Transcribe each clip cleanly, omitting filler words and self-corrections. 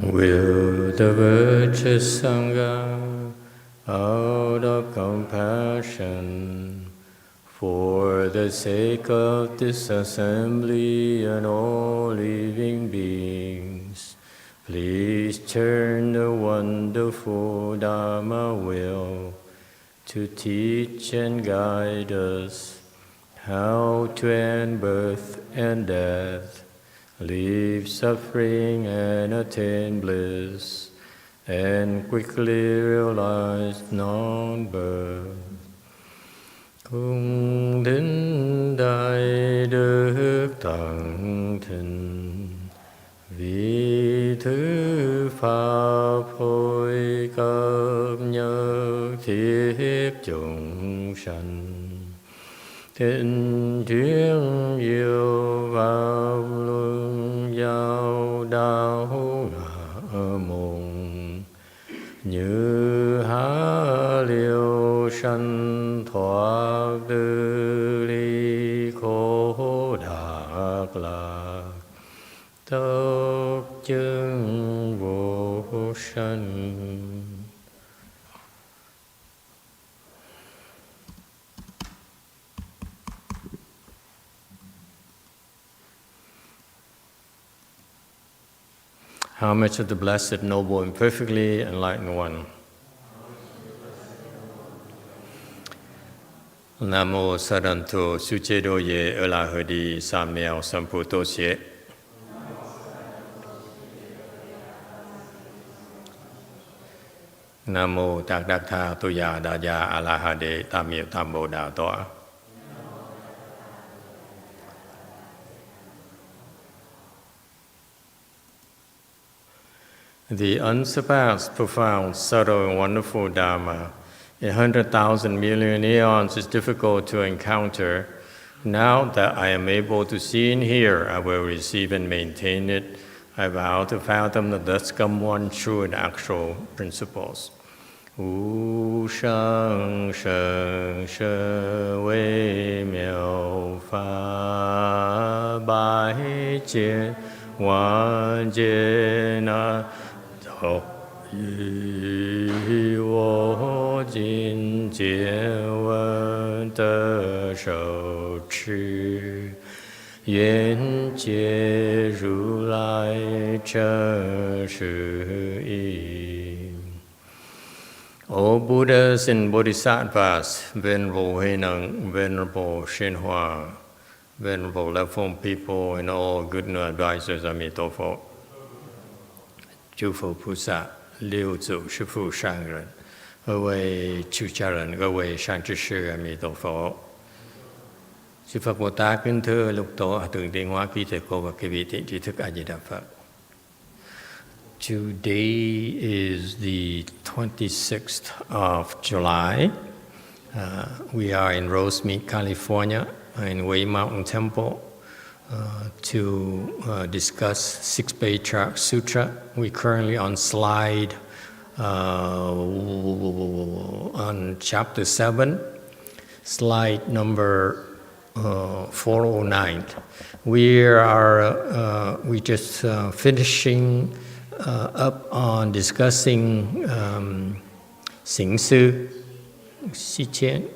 Will the virtuous Sangha, out of compassion, for the sake of this assembly and all living beings, please turn the wonderful Dharma wheel to teach and guide us how to end birth and death, leave suffering and attain bliss, and quickly realize non-birth. Cung thính đại đức tận thịnh, vì thứ pháp hồi cấp nhất thiết chúng sanh, thịnh chuyên diệu pháp luân giao đạo ngã mùng, như há liêu sanh thoát tư ly khổ đạc lạc, tốc chứng vô sanh. How much of the blessed, noble, and perfectly enlightened one? Nam mô Saranto Suchedoye Elahadi Samyao Samputosye. Nam mô Tạc Đắc Tha Tuya Daya Alahade Tamil Tambo Đà Tọa. The unsurpassed, profound, subtle, and wonderful Dharma, 100,000 million eons is difficult to encounter. Now that I am able to see and hear, I will receive and maintain it. I vow to fathom the thus come one true and actual principles. Wu sheng sheng she wei miao fa bai jian wan jian na zhou yi wo jin jian wen de shou chi Yuan Jie Ru Lai Chen Shi Yi. O Buddhas and Bodhisattvas, Venerable HuáiRàng, Venerable ShíanHua, Venerable Left-Form people, and all good new advisors, Emitofuo, 诸佛菩萨、六祖师父上人、各位出家人、各位善知识，阿弥陀佛。Sư Phật Bồ Tát kính thưa lục tổ thượng tiến hóa quý thầy cô và quý vị thiện tri thức A Di Đà Phật. Today is the 26th of July. We are in Rosemead, California, in Huái Mountain Temple to discuss Sixth Patriarch Sutra. We're currently on slide on chapter 7, slide number 409. We just finishing up on discussing Xíng Xī Qiān.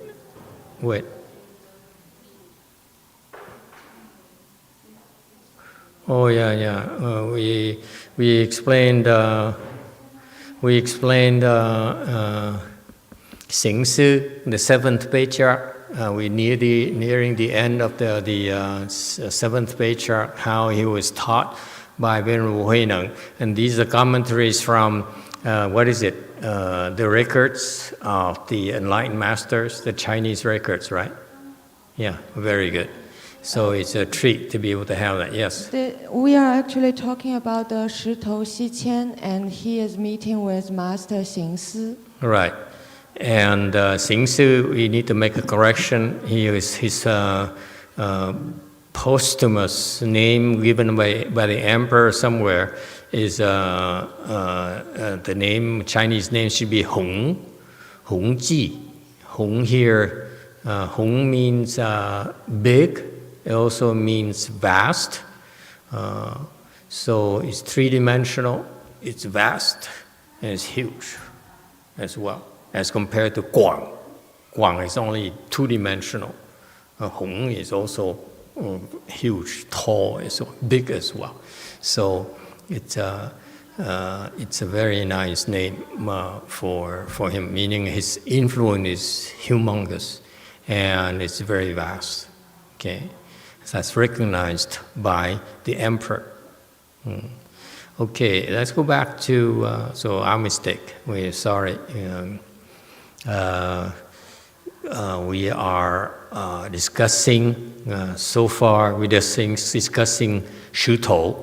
Wait. Oh yeah. We explained Xíng Sī, the seventh patriarch. We're nearing the end of the seventh patriarch, how he was taught by Venerable HuáiRàng. And these are commentaries from, the records of the Enlightened Masters, the Chinese records, right? Yeah, very good. So it's a treat to be able to have that, yes? We are actually talking about the石头希迁, and he is meeting with Master Xíng Sī. Right. And Xíng Sī, we need to make a correction. His posthumous name given by the emperor somewhere is the name, Chinese name should be Hong Ji. Hong here, Hong means big. It also means vast. So it's three-dimensional. it's vast and it's huge as well, as compared to Guang. Guang is only two-dimensional. Hong is also huge, tall, is big as well. So it's a very nice name for him, meaning his influence is humongous and it's very vast. Okay, so that's recognized by the emperor. Okay, let's go back to so our mistake. We're sorry. We are discussing so far. We're discussing Shí Tou,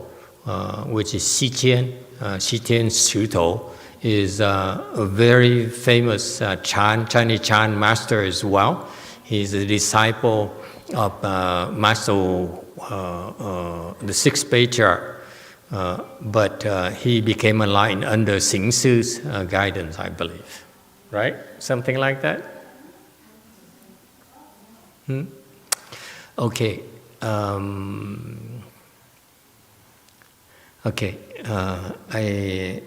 which is Xí Qiān. Xí Qiān Shí Tou is a very famous Chinese Chan master as well. He's a disciple of Master the Sixth Patriarch, but he became enlightened under Xíng Sí's guidance, I believe. Right? Something like that? Okay. Okay. I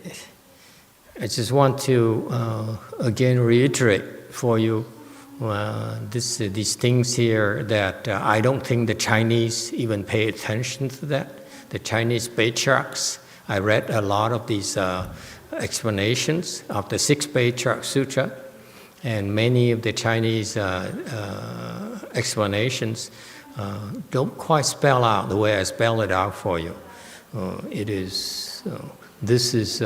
just want to again reiterate for you these things here that I don't think the Chinese even pay attention to that. The Chinese patriarchs, I read a lot of these explanations of the Sixth Patriarch Sutra, and many of the Chinese explanations don't quite spell out the way I spell it out for you. This is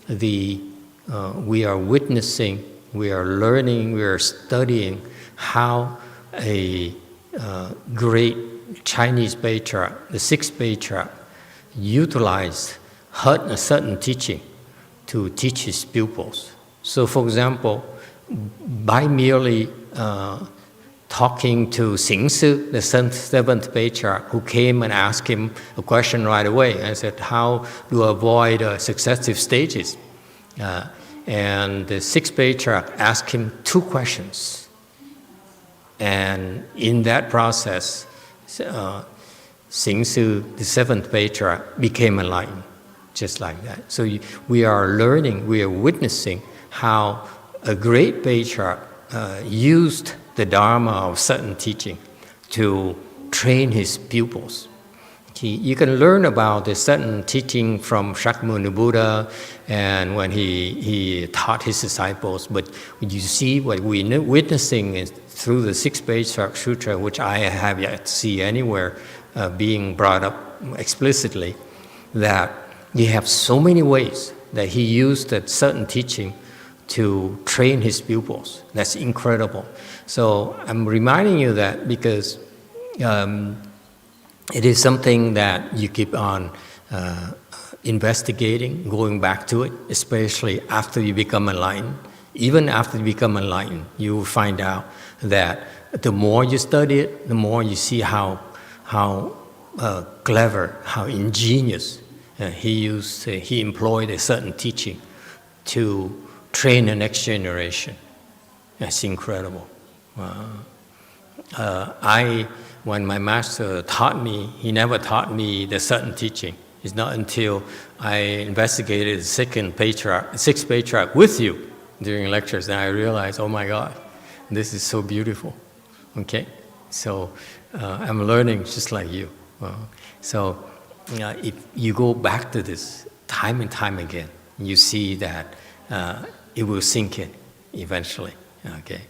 we are witnessing, we are learning, we are studying how a great Chinese patriarch, the Sixth Patriarch, utilized a certain teaching to teach his pupils. So, for example, by merely talking to Xíng Sī, the seventh patriarch, who came and asked him a question right away. I said, how do I avoid successive stages? And the Sixth Patriarch asked him 2 questions. And in that process, Xíng Sī, the seventh patriarch, became enlightened, just like that. So we are learning, we are witnessing how a great patriarch used the Dharma of certain teaching to train his pupils. You can learn about the certain teaching from Shakyamuni Buddha and when he taught his disciples, but you see what we're witnessing is through the Sixth Patriarch Sutra, which I have yet to see anywhere being brought up explicitly, that you have so many ways that he used that certain teaching to train his pupils. That's incredible. So I'm reminding you that because it is something that you keep on investigating, going back to it, especially after you become enlightened. Even after you become enlightened, you will find out that the more you study it, the more you see how clever, how ingenious he employed a certain teaching to train the next generation. That's incredible. When my master taught me, he never taught me the certain teaching. It's not until I investigated the Sixth Patriarch with you during lectures that I realized, oh my God, this is so beautiful. Okay, so I'm learning just like you. So if you go back to this time and time again, you see that it will sink in eventually. Okay,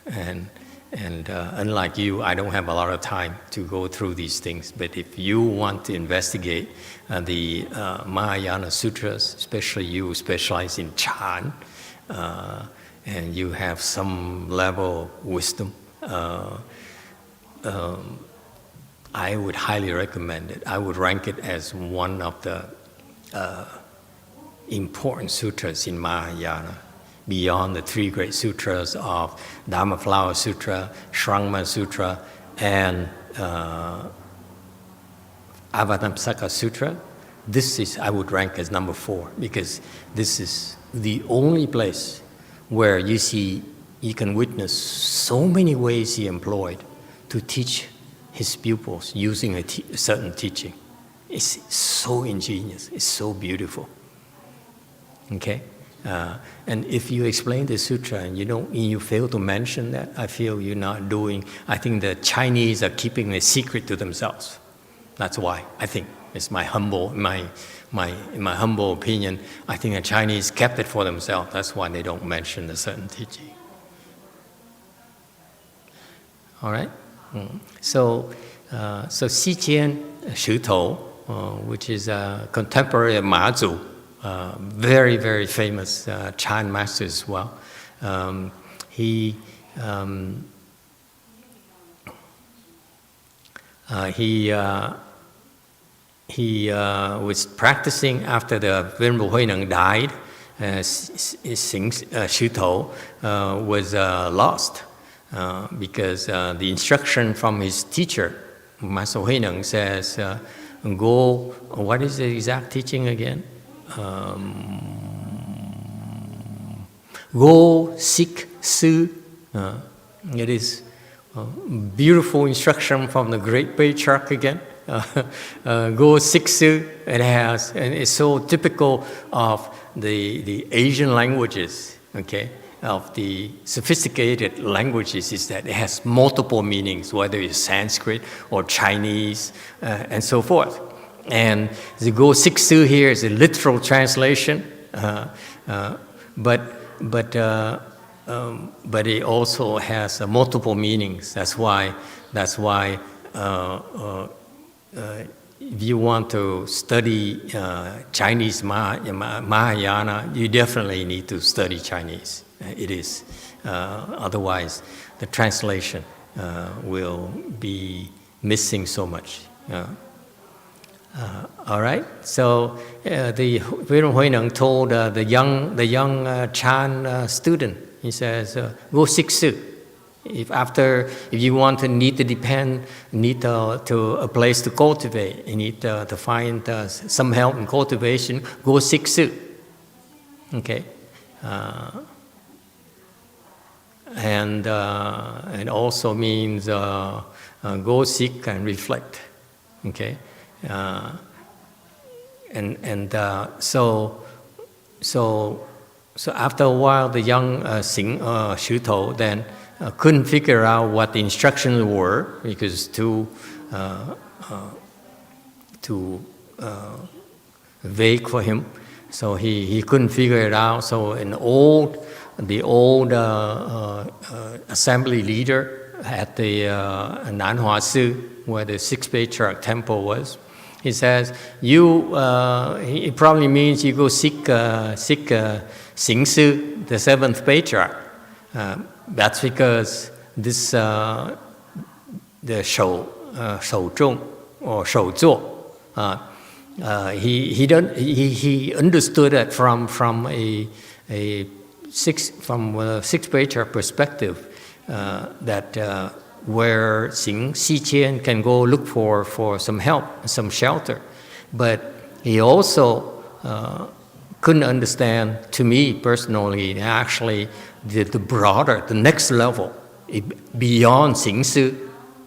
and unlike you, I don't have a lot of time to go through these things. But if you want to investigate the Mahayana Sutras, especially you specialize in Chan, and you have some level of wisdom, I would highly recommend it. I would rank it as one of the important sutras in Mahayana, beyond the 3 great sutras of Dharma Flower Sutra, Shrangma Sutra, and Avatamsaka Sutra. This is, I would rank as number 4, because this is the only place where you can witness so many ways he employed to teach his pupils using a certain teaching. It's so ingenious, it's so beautiful. Okay, and if you explain the sutra and you fail to mention that, I feel you're not doing. I think the Chinese are keeping a secret to themselves. That's why I think it's my humble opinion. I think the Chinese kept it for themselves. That's why they don't mention a certain teaching. All right. So Xí Qiān Shí Tou, which is a contemporary of Ma Zu, very, very famous Chan master as well. He was practicing after the Venerable HuáiRàng died. Xí Tou was lost because the instruction from his teacher, Master HuáiRàng, says, go, what is the exact teaching again? Go seek Sư. It is beautiful instruction from the great Patriarch again. Go seek Sư. And it's so typical of the Asian languages, okay, of the sophisticated languages, is that it has multiple meanings, whether it's Sanskrit or Chinese and so forth. And the go seek Sư here is a literal translation, but it also has multiple meanings. That's why if you want to study Chinese Mahayana, you definitely need to study Chinese. It is. Otherwise, the translation will be missing so much. All right. So the Venerable HuáiRàng told the young Chan student. He says, "Go seek Sư. If you want to need to a place to cultivate, you need to find some help in cultivation. Go seek Sư." Okay. And it also means go seek and reflect. Okay. So after a while, the young Shí Tou then couldn't figure out what the instructions were because too vague for him. So he couldn't figure it out. So the old assembly leader at the Nanhua Sư, where the Sixth Patriarch temple was, he says, it probably means you go seek Xíng Sī, the Seventh Patriarch. That's because this the Shou Zhong or Shou Zuo, he understood it from a Sixth Patriarch perspective, that where Xíng Xī Qiān can go look for some help, some shelter. But he also couldn't understand, to me personally, actually the broader, the next level, beyond Xíng Sī,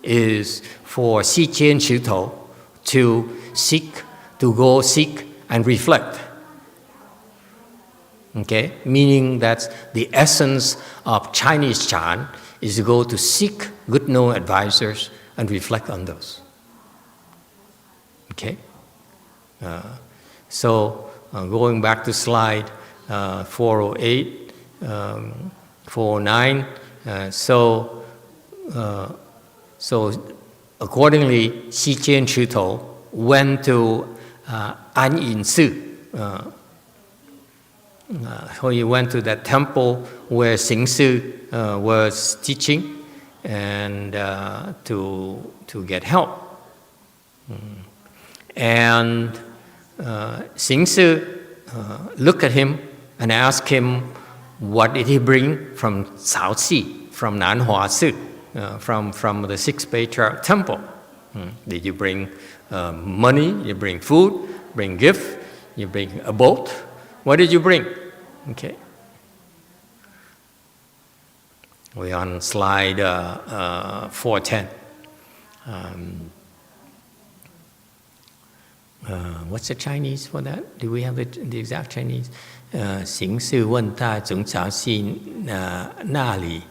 is for Xí Qiān Shí Tou to go seek and reflect. Okay? Meaning that the essence of Chinese Chan is to go to seek good known advisors and reflect on those. Okay? Going back to slide 408, 409, so accordingly, Xí Qiān Shí Tou went to An Yin Sư. So he went to that temple where Xíng Sī was teaching, and to get help. And Xíng Sī looked at him and asked him, what did he bring from Cáo Xi, from Nanhua Sư, from the Sixth Patriarch temple? Did you bring money? You bring food? Bring gift? You bring a boat? What did you bring? Okay. We're on slide 410. What's the Chinese for that? Do we have the exact Chinese? 行事问他从曹溪那里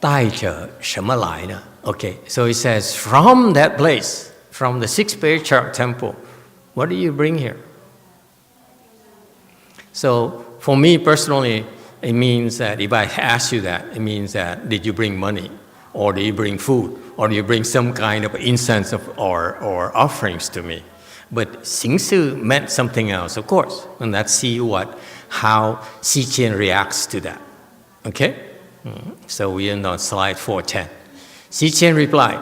带着什么来呢? Okay, so he says, from that place, from the Sixth Patriarch temple, what do you bring here? So for me personally, it means that if I ask you that, it means that did you bring money? Or do you bring food? Or do you bring some kind of incense or offerings to me? But Xíng Sī meant something else, of course. And let's see how Xī Qiān reacts to that. Okay? So we end on slide 410. Xī Qiān replied,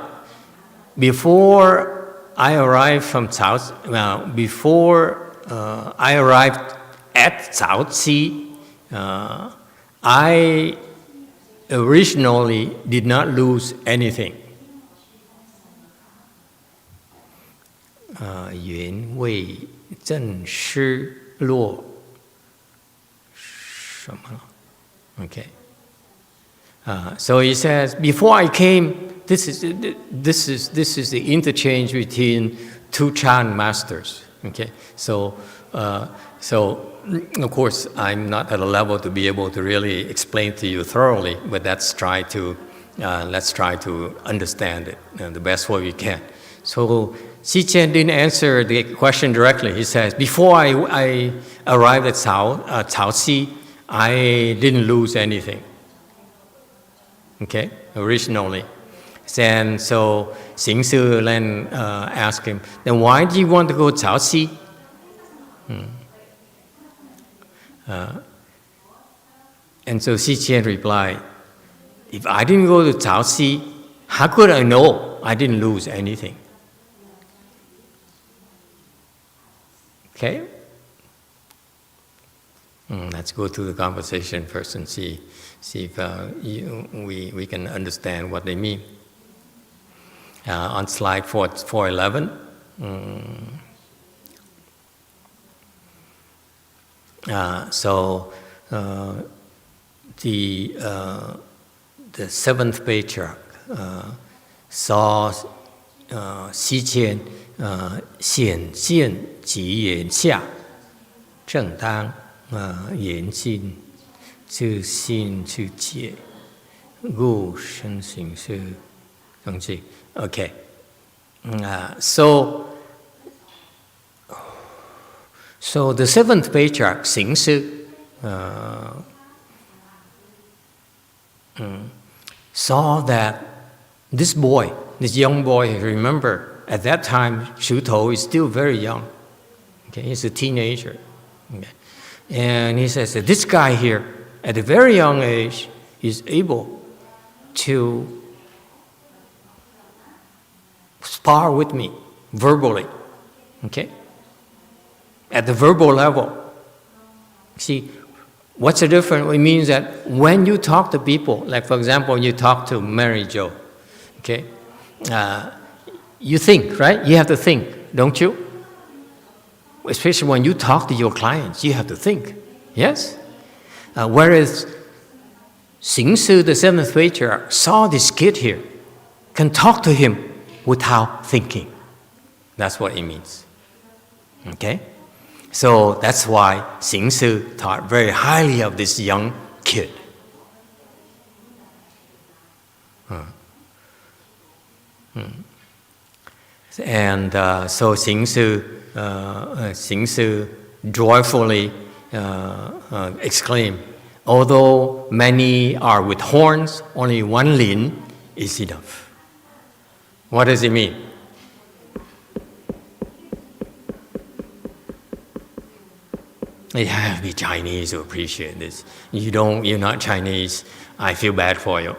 before I arrived at Cáo Xi, I originally did not lose anything. 原未正失落什么? Okay. So he says, before I came, this is the interchange between two Chan masters. Okay. So of course I'm not at a level to be able to really explain to you thoroughly, but let's try to understand it the best way we can. So Xī Qiān didn't answer the question directly. He says, before I arrived at Cáo Xi, I didn't lose anything. Okay, originally. And so Xíng Sī then asked him, then why do you want to go to Cáo Xi? And so Xī Qiān replied, if I didn't go to Cáo Xi, how could I know I didn't lose anything? Okay? Let's go through the conversation first and see if we can understand what they mean. On slide 411, the seventh patriarch saw Xī Qiān 显见及言下，正当言尽，自信去解，故身行是等级。Okay, so the seventh patriarch Xíng Sī saw that this young boy, remember, at that time, Shí Tou is still very young. Okay, he's a teenager. Okay. And he says that this guy here, at a very young age, is able to spar with me verbally. Okay? At the verbal level. See, what's the difference? It means that when you talk to people, like for example, you talk to Mary Jo, okay? You think, right? You have to think, don't you? Especially when you talk to your clients, you have to think, yes? Whereas Xíng Sī, the seventh patriarch, saw this kid here, can talk to him without thinking. That's what it means. Okay? So that's why Xíng Sī thought very highly of this young kid. And so Xíng Sī joyfully exclaimed, although many are with horns, only one lin is enough. What does it mean? You have to be Chinese to appreciate this. You're not Chinese, I feel bad for you.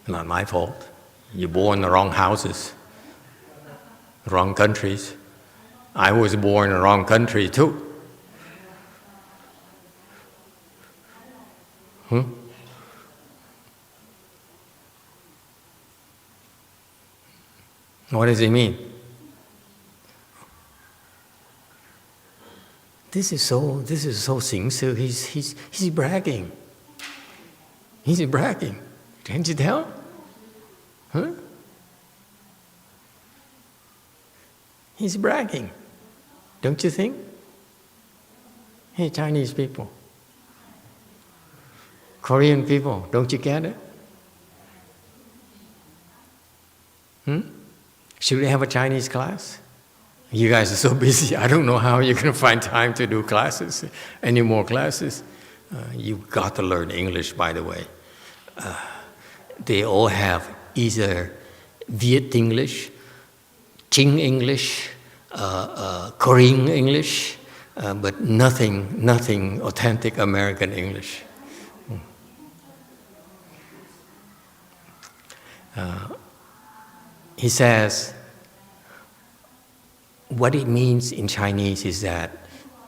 Not my fault. You're born in the wrong houses, wrong countries. I was born in the wrong country too. What does it mean? This is so Xíng Sī. He's bragging. He's bragging. Can't you tell? Huh? He's bragging, don't you think? Hey, Chinese people, Korean people, don't you get it? Should we have a Chinese class? You guys are so busy, I don't know how you're going to find time to do classes, any more classes. You've got to learn English, by the way. They all have either Viet English, Qing English, Korean English, but nothing authentic American English. He says, what it means in Chinese is that,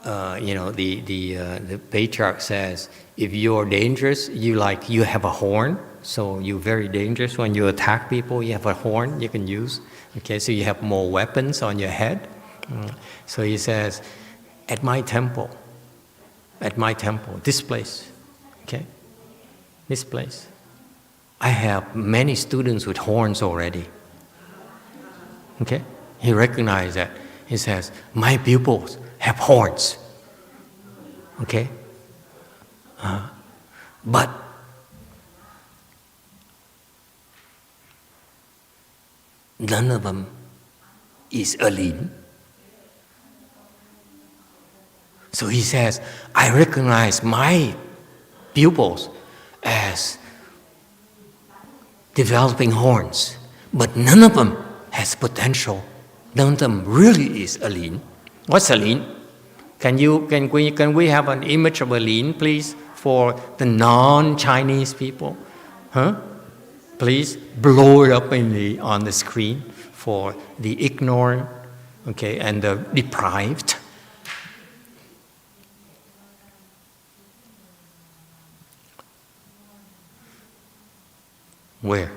the Patriarch says, if you're dangerous, you have a horn, so you're very dangerous. When you attack people, you have a horn you can use. Okay, so you have more weapons on your head. So he says, at my temple, this place, okay, this place, I have many students with horns already. Okay, he recognized that. He says, my pupils have horns. Okay, but none of them is a lin. So he says, I recognize my pupils as developing horns, but none of them has potential. None of them really is a lin. What's a lin? Can we have an image of a lin, please, for the non-Chinese people? Huh? Please blow it up on the screen for the ignorant, okay, and the deprived. Where?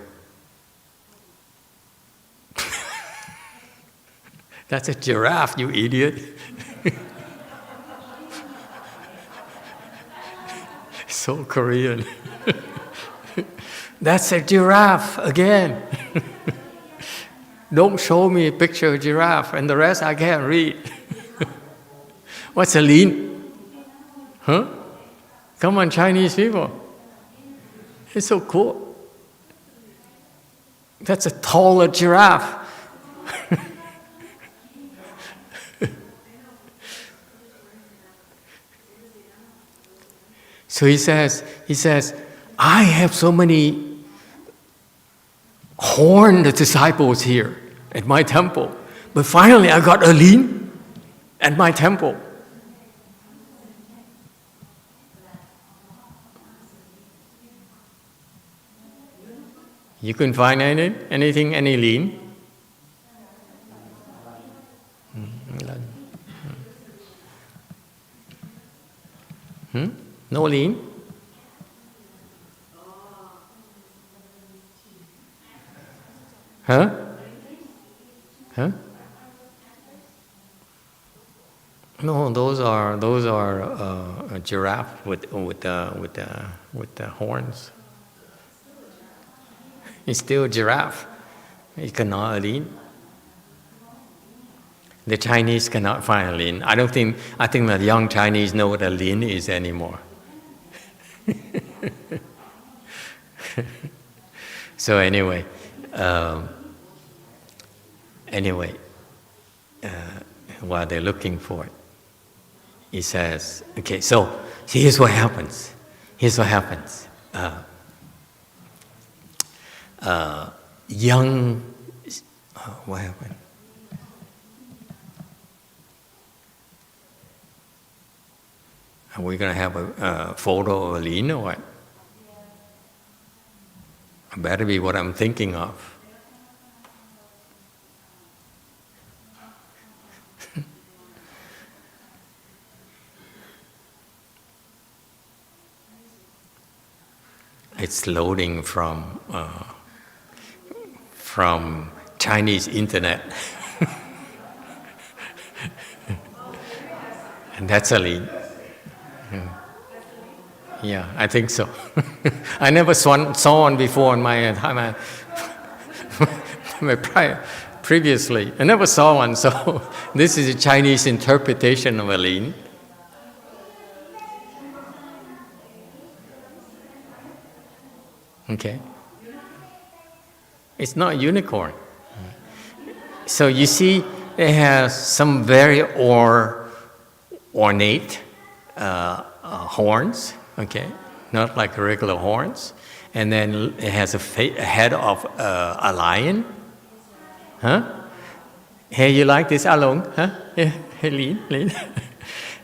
That's a giraffe, you idiot. So Korean. That's a giraffe again. Don't show me a picture of a giraffe, and the rest I can't read. What's a lin? Huh? Come on, Chinese people. It's so cool. That's a taller giraffe. So he says, I have so many horned disciples here at my temple, but finally I got a lin at my temple. You couldn't find any lin? No lin? Huh? No, those are a giraffe with the horns. It's still a giraffe. It cannot lin. The Chinese cannot find a lin. I think the young Chinese know what a lin is anymore. So anyway, while they're looking for it, he says, okay, so here's what happens. What happened? Are we going to have a photo of a lin or what? It better be what I'm thinking of. It's loading from Chinese internet. And that's a lin. Yeah, I think so. I never saw one before in my time. Previously, I never saw one, so this is a Chinese interpretation of a lin. Okay. It's not a unicorn. So you see, it has some very ornate horns, okay, not like regular horns. And then it has a head of a lion. Huh? Hey, you like this along? Huh? Yeah, hey, lean.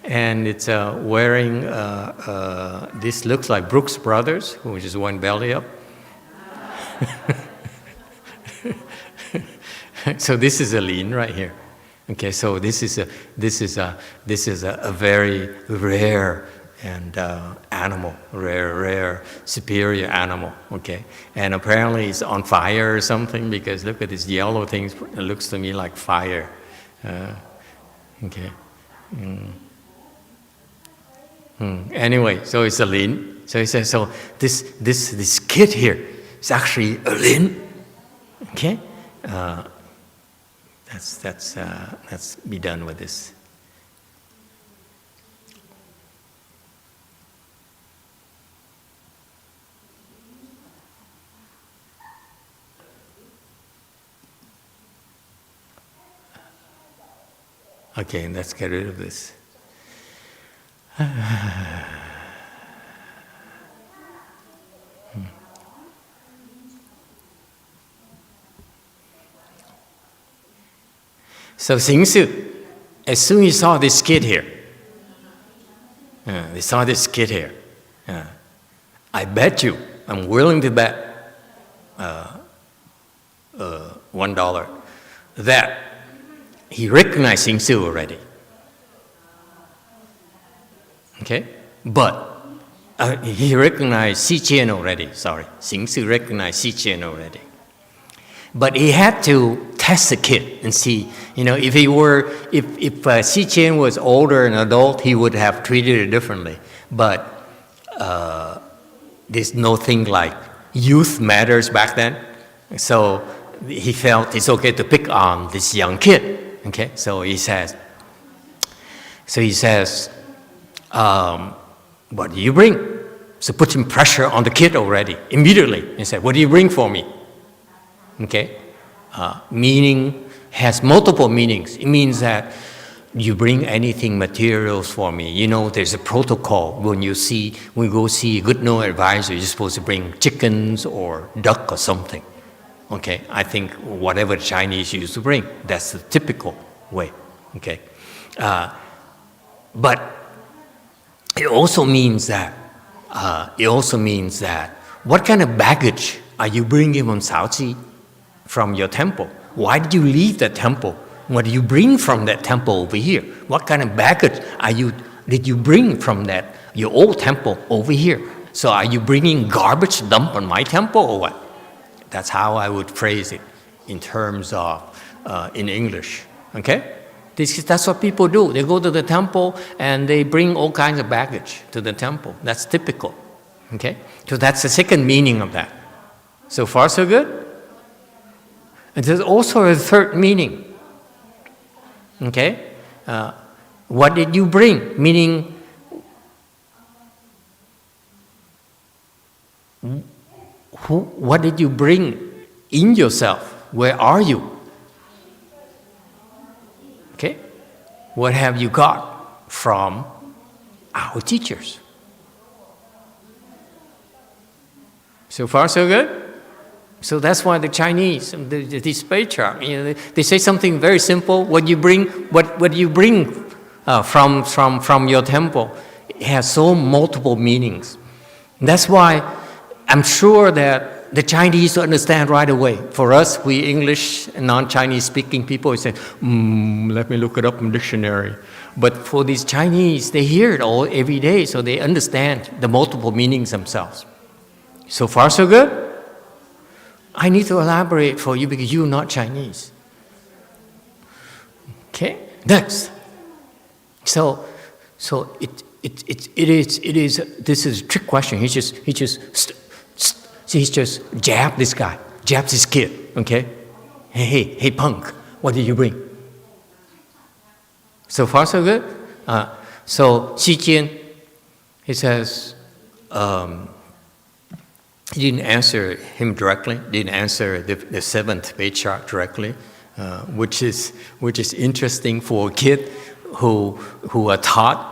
And it's wearing, this looks like Brooks Brothers, which is one belly up. So this is a lean right here. Okay, so this is a very rare and animal, rare, superior animal. Okay, and apparently it's on fire or something, because look at this yellow thing. It looks to me like fire. Okay. Anyway, so it's a lin. So he says, so this kid here is actually a lin. Okay. Let's be done with this. Okay, let's get rid of this. So Xíng Sī, as soon as he saw this kid here, I bet you, I'm willing to bet $1 that he recognized Xíng Sī already. Okay? But he recognized Xī Qiān already, sorry. Xíng Sī recognized Xī Qiān already. But he had to test the kid and see, if Xī Qiān was older and adult, he would have treated it differently. But there's no thing like youth matters back then. So he felt it's okay to pick on this young kid. Okay, so he says, what do you bring? So putting pressure on the kid already, immediately. He said, what do you bring for me? Okay, meaning has multiple meanings. It means that you bring anything materials for me. There's a protocol when we go see a good no advisor, you're supposed to bring chickens or duck or something. Okay, I think whatever the Chinese used to bring, that's the typical way. Okay, but it also means that what kind of baggage are you bringing on Shaoqi from your temple? Why did you leave that temple? What do you bring from that temple over here? What kind of baggage did you bring from your old temple over here? So are you bringing garbage dump on my temple or what? That's how I would phrase it in terms of, in English, okay? That's what people do. They go to the temple and they bring all kinds of baggage to the temple. That's typical, okay? So that's the second meaning of that. So far, so good? And there's also a third meaning, okay? What did you bring? Meaning, what did you bring in yourself? Where are you? Okay? What have you got from our teachers? So far, so good? So that's why the Chinese, these patriarchs, they say something very simple. What do you bring? What do you bring from your temple? It has so multiple meanings. That's why I'm sure that the Chinese understand right away. For us, we English and non-Chinese speaking people, we say, let me look it up in the dictionary. But for these Chinese, they hear it all every day, so they understand the multiple meanings themselves. So far, so good? I need to elaborate for you because you're not Chinese. Okay, next. So This is a trick question. He just jabbed this guy, jabbed this kid. Okay, hey, punk, what did you bring? So far, so good. So Xī Qiān, he says, he didn't answer him directly. Didn't answer the seventh patriarch directly, which is interesting for a kid who are taught,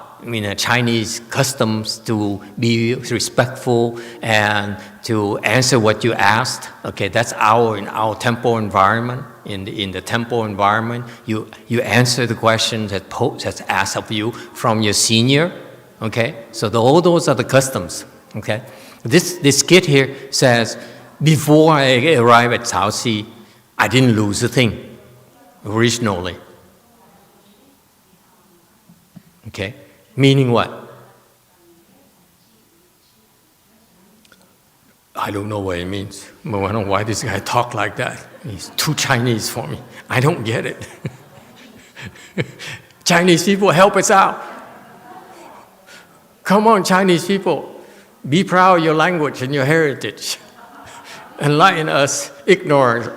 Chinese customs to be respectful and to answer what you asked. Okay, that's in our temple environment. In the temple environment, you answer the questions that's asked of you from your senior. Okay, so all those are the customs. Okay, this kid here says, before I arrived at Cáo Xi, I didn't lose a thing originally. Okay. Meaning what? I don't know what it means. But I don't know why this guy talk like that. He's too Chinese for me. I don't get it. Chinese people, help us out. Come on, Chinese people. Be proud of your language and your heritage. Enlighten us, ignorant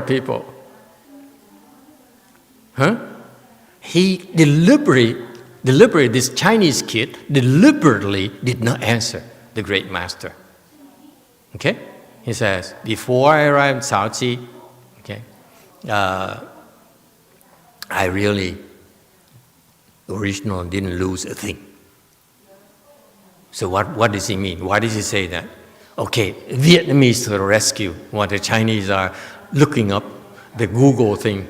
people. Huh? He deliberately, this Chinese kid deliberately did not answer the great master. Okay? He says, before I arrived at Cáo Xi, okay, I really originally didn't lose a thing. So what does he mean? Why does he say that? Okay, Vietnamese to the rescue, while the Chinese are looking up the Google thing.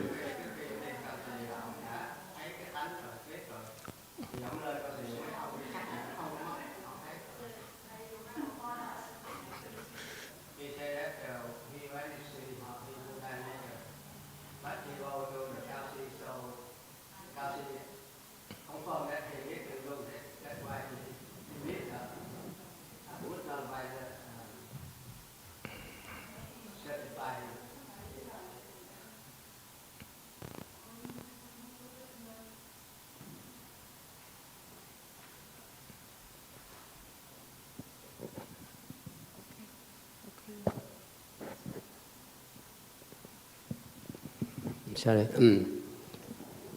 Sorry.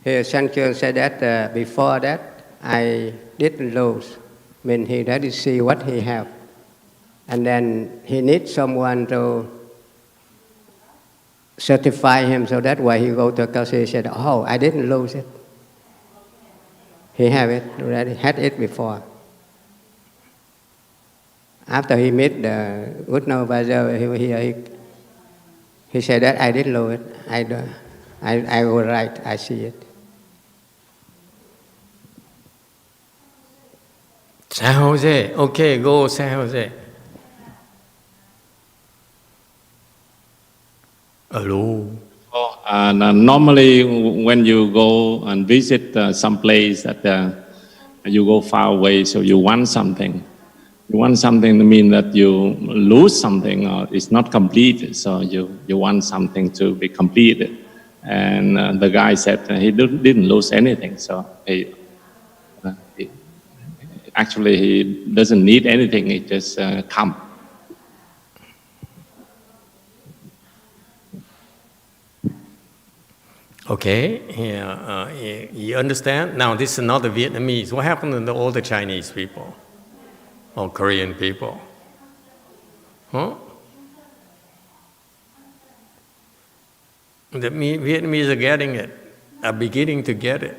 Here, Xính Qiān said that before that, I didn't lose. He already see what he have. And then he needs someone to certify him, so that's why he go to Cáo Xi and said, oh, I didn't lose it. He have it already, had it before. After he met the good advisor, he said that I didn't lose it. I was right, I see it. San Jose, okay, go San Jose. Hello. Normally, when you go and visit some place that you go far away, so you want something. You want something to mean that you lose something or it's not completed, so you want something to be completed. And the guy said he didn't lose anything, so he doesn't need anything, it just come. Okay, yeah, you understand? Now this is not the Vietnamese. What happened to all the Chinese people? Or Korean people? Huh? The Vietnamese are getting it, are beginning to get it.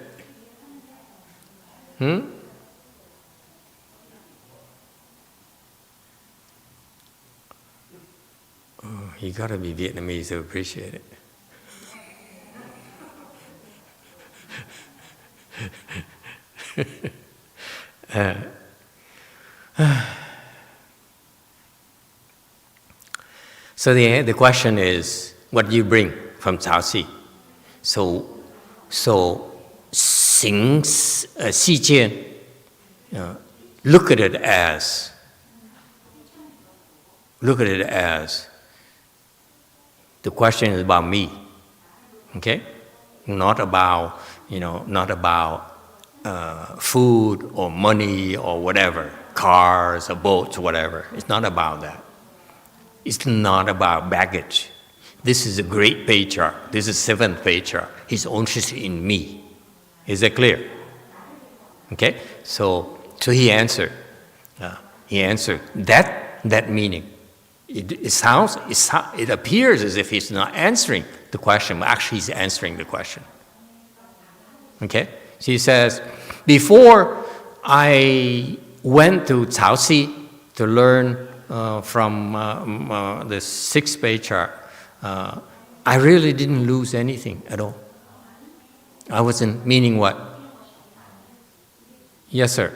Oh, you gotta be Vietnamese to appreciate it. So the question is, what do you bring from Cáo Xi? So Xíng Sī Qiān, look at it as the question is about me, okay? Not about food or money or whatever, cars or boats, whatever. It's not about that. It's not about baggage. This is a great patriarch. This is seventh patriarch. He's interested in me. Is that clear? Okay? So he answered. He answered that meaning. It appears as if he's not answering the question, but actually he's answering the question. Okay? So he says, before I went to Cáo Xi to learn from the Sixth Patriarch, I really didn't lose anything at all. I wasn't, meaning what? Yes, sir.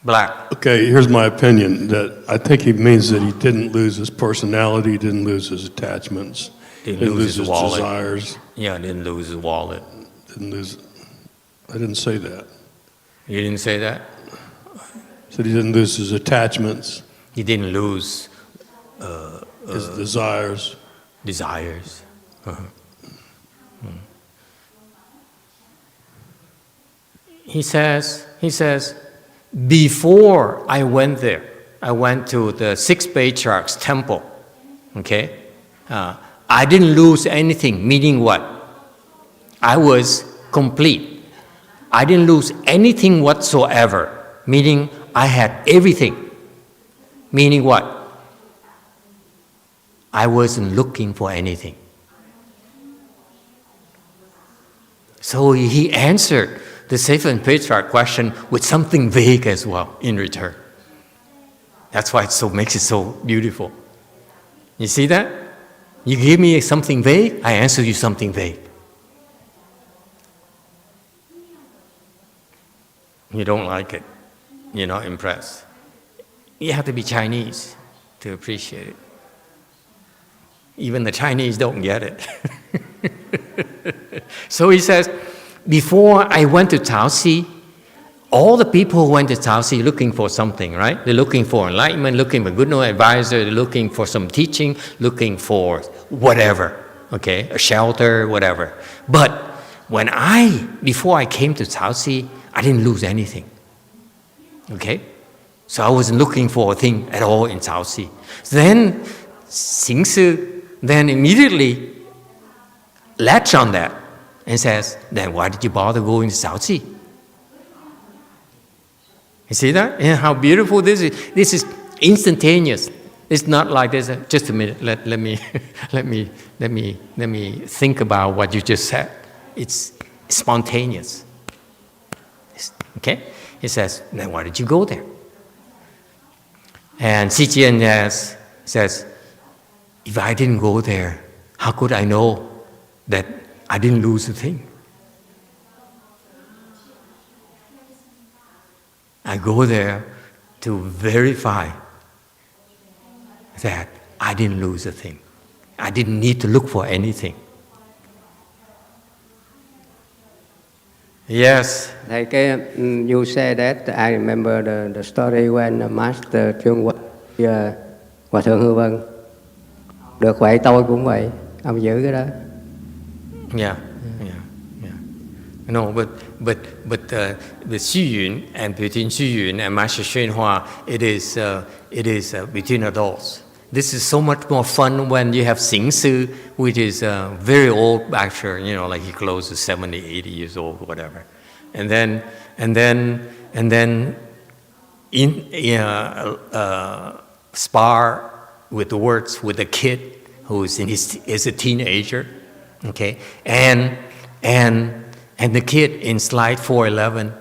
Black. Okay, here's my opinion, that I think he means that he didn't lose his personality, didn't lose his attachments, didn't lose his desires. Yeah, didn't lose his wallet. I didn't say that. You didn't say that? Said he didn't lose his attachments. He didn't lose his desires. Desires. Uh-huh. He says, before I went there, I went to the Sixth Patriarch's temple, okay? I didn't lose anything, meaning what? I was complete. I didn't lose anything whatsoever, meaning I had everything. Meaning what? I wasn't looking for anything. So he answered the seventh patriarch question with something vague as well in return. That's why it makes it so beautiful. You see that? You give me something vague, I answer you something vague. You don't like it. You're not impressed. You have to be Chinese to appreciate it. Even the Chinese don't get it. So he says, before I went to Cáo Xi, all the people who went to Cáo Xi looking for something, right? They're looking for enlightenment, looking for good advisor, they're looking for some teaching, looking for whatever, okay? A shelter, whatever. But before I came to Cáo Xi, I didn't lose anything, okay? So I wasn't looking for a thing at all in Cáo Xi. Then Xíng Sī then immediately latched on that and says, then why did you bother going to Cáo Xi? You see that? And how beautiful this is. This is instantaneous. It's not like this. Just a minute. Let me think about what you just said. It's spontaneous. Okay? He says, then why did you go there? And Xí Qiān says, if I didn't go there, how could I know that I didn't lose a thing? I go there to verify that I didn't lose a thing. I didn't need to look for anything. Yes. Like you say that, I remember the story when Master XuanHua, Hòa thượng Hư Vân được vậy, tôi cũng vậy. Ông giữ cái đó. Yeah. No, but with Xu Yun and between Xu Yun and Master ShíanHua, it is between adults. This is so much more fun when you have Xíng Sī, which is very old, actually, like he close to 70, 80 years old, whatever. And then spar with the words with a kid who is a teenager, okay, and the kid in slide 411,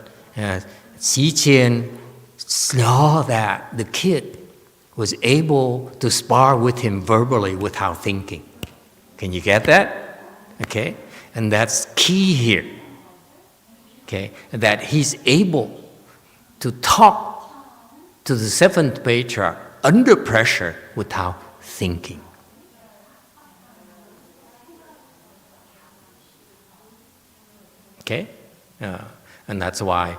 Xí Qiān saw that the kid was able to spar with him verbally without thinking. Can you get that? Okay, and that's key here. Okay, that he's able to talk to the seventh patriarch under pressure without thinking. Okay, and that's why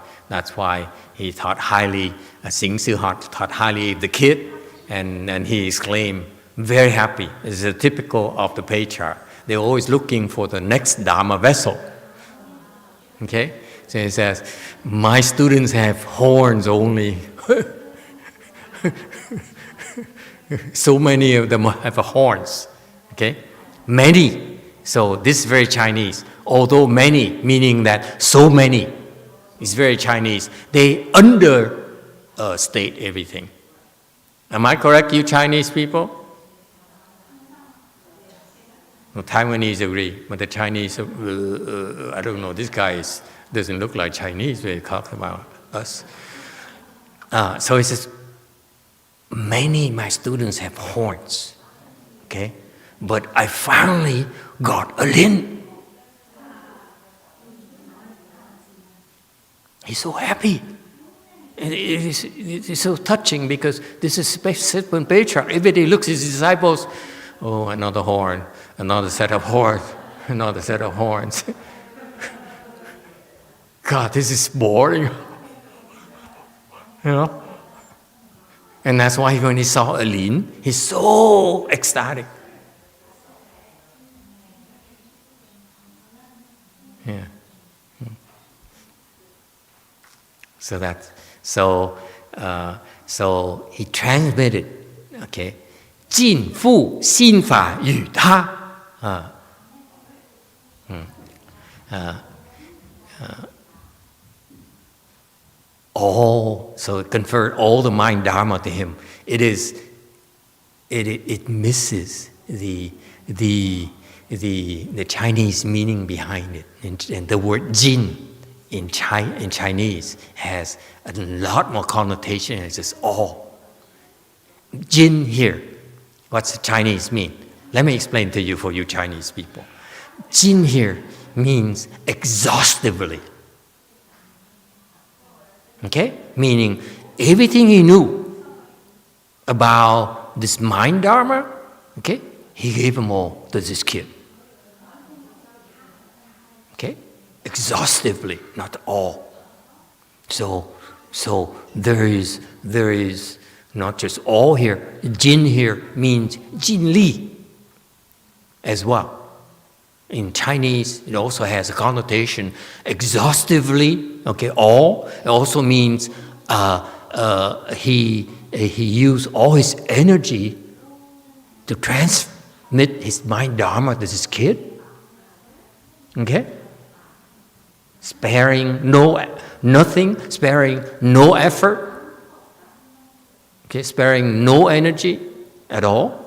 he thought highly. Xíng Sī thought highly of the kid, and he exclaimed, "Very happy." This is typical of the patriarch. They're always looking for the next Dharma vessel. Okay, So he says, my students have horns only. So many of them have horns. Okay? Many. So this is very Chinese. Although many, meaning that so many, is very Chinese. They understate everything. Am I correct, you Chinese people? No, Taiwanese agree, but the Chinese, I don't know, this guy doesn't look like Chinese when he talks about us. So he says, many of my students have horns, okay? But I finally got a lin. He's so happy. It's so touching because this is Sixth Patriarch. Every day looks at his disciples, oh, another horn, another set of horns, another set of horns. God, this is boring. You know? And that's why when he saw a lin, he's so ecstatic. Yeah. So he transmitted, okay, 尽付心法与他. So it conferred all the mind Dharma to him. It misses the Chinese meaning behind it. And the word jin in Chinese has a lot more connotation. It's just all. Jin here, what's the Chinese mean? Let me explain to you for you Chinese people. Jin here means exhaustively. Okay? Meaning everything he knew about this mind Dharma, okay, he gave them all to this kid. Okay? Exhaustively, not all. So there is not just all here. Jin here means Jin Li as well. In Chinese, it also has a connotation exhaustively. Okay, all. It also means he used all his energy to transmit his mind Dharma to this kid. Okay, sparing nothing, sparing no effort. Okay, sparing no energy at all.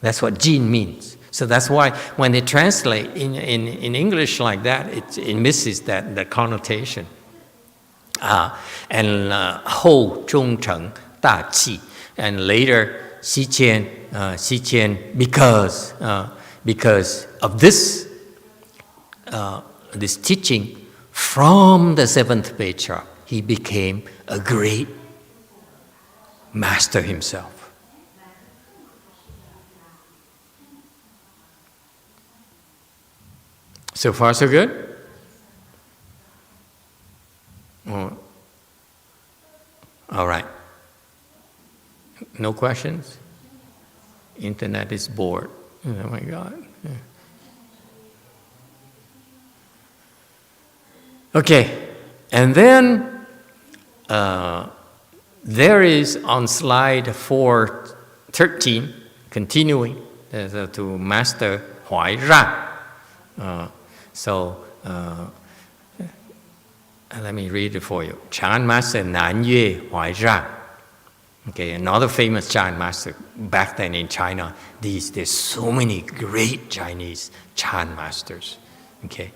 That's what Jin means. So that's why when they translate in English like that, it misses that connotation. And Hou Zhong Cheng Da Qi, and later Xí Qiān, because of this teaching from the Seventh Patriarch, he became a great master himself. So far, so good? Oh. All right. No questions? Internet is bored. Oh my God. Yeah. Okay. And then there is on slide 413, continuing to Master HuáiRàng. Let me read it for you. Chan Master南嶽HuáiRàng. Okay, another famous Chan master back then in China. There's so many great Chinese Chan masters. Okay,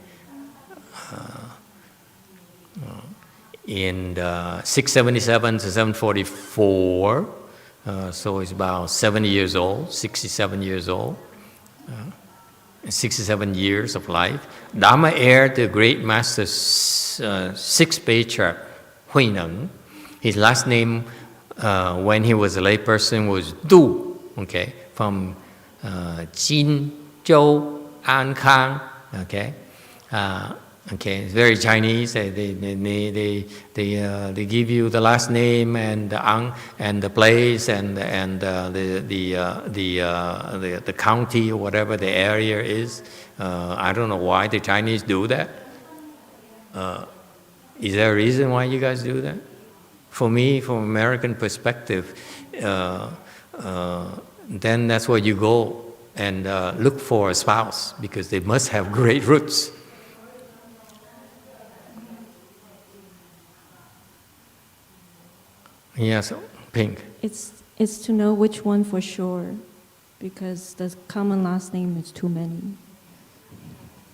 in 677 to 744, so he's about 70 years old, 67 years old. 67 years of life. Dharma heir the great master Sixth Patriarch HuáiRàng. His last name when he was a layperson was Du. Okay, from Jinzhou Ankang. Okay, okay, it's very Chinese. They give you the last name and the place and the county or whatever the area is. I don't know why the Chinese do that. Is there a reason why you guys do that? For me, from American perspective, then that's where you go and look for a spouse, because they must have great roots. Yes, Pink. It's to know which one for sure, because the common last name is too many.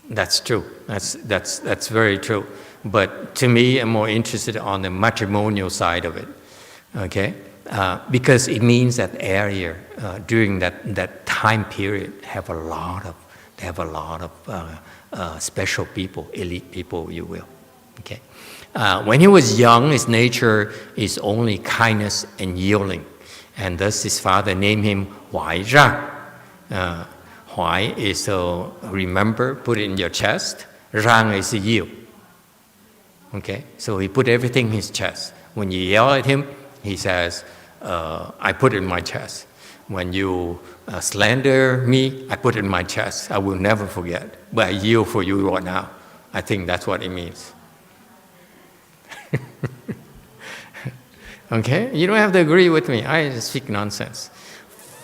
That's true. That's very true. But to me, I'm more interested on the matrimonial side of it, okay? Because it means that area during that time period have a lot of special people, elite people, you will, okay? When he was young, his nature is only kindness and yielding, and thus his father named him HuáiRàng. Huái is remember, put it in your chest. Ràng is yield. Okay, so he put everything in his chest. When you yell at him, he says, I put it in my chest. When you slander me, I put it in my chest. I will never forget, but I yield for you right now. I think that's what it means. Okay, you don't have to agree with me. I just speak nonsense.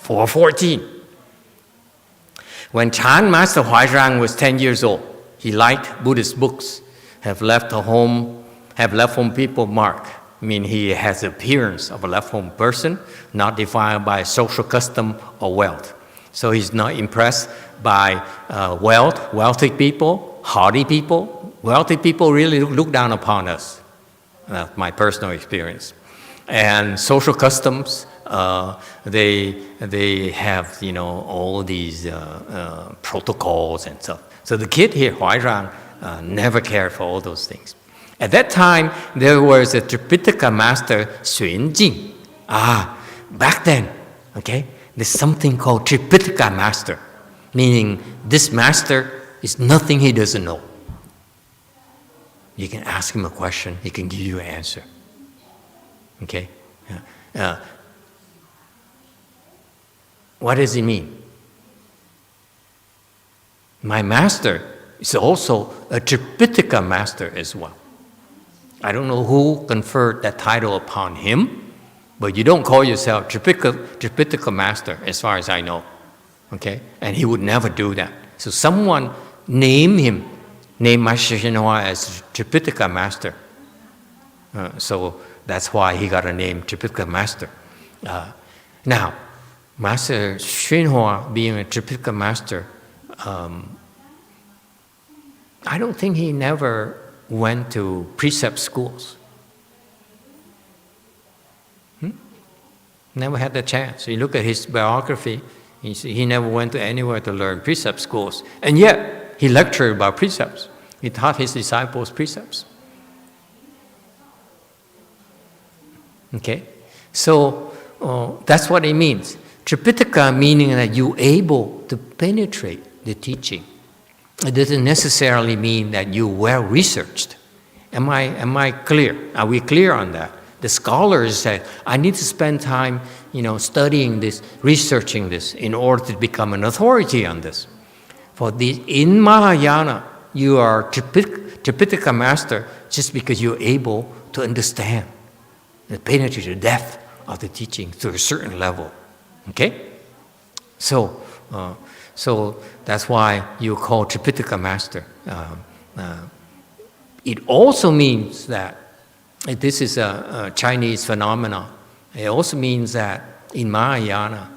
414. When Chan Master HuáiRàng was 10 years old, he liked Buddhist books, have left home people mark. I mean, he has the appearance of a left home person, not defined by social custom or wealth. So he's not impressed by wealthy people, haughty people. Wealthy people really look down upon us. That's my personal experience. And social customs, they have, all these protocols and stuff. So the kid here, HuáiRàng, never cared for all those things. At that time, there was a Tripitaka master, Xuan Jing. Back then, okay, there's something called Tripitaka master, meaning this master is nothing he doesn't know. You can ask him a question, he can give you an answer. Okay? What does it mean? My master is also a Tripitaka master as well. I don't know who conferred that title upon him, but you don't call yourself Tripitaka master as far as I know. Okay? And he would never do that. So someone named Master XuanHua as Tripitaka master. So that's why he got a name, Tripitaka master. Now, Master XuanHua being a Tripitaka master, I don't think he never went to precept schools. Never had the chance. You look at his biography, he never went to anywhere to learn precept schools. And yet, he lectured about precepts. He taught his disciples precepts. Okay? So, that's what it means. Tripitaka meaning that you're able to penetrate the teaching. It doesn't necessarily mean that you're well researched. Am I clear? Are we clear on that? The scholars say, I need to spend time, studying this, researching this in order to become an authority on this. In Mahayana, you are Tripitaka master just because you're able to understand and penetrate the depth of the teaching to a certain level. Okay? So that's why you call Tripitaka master. It also means that this is a Chinese phenomenon. It also means that in Mahayana,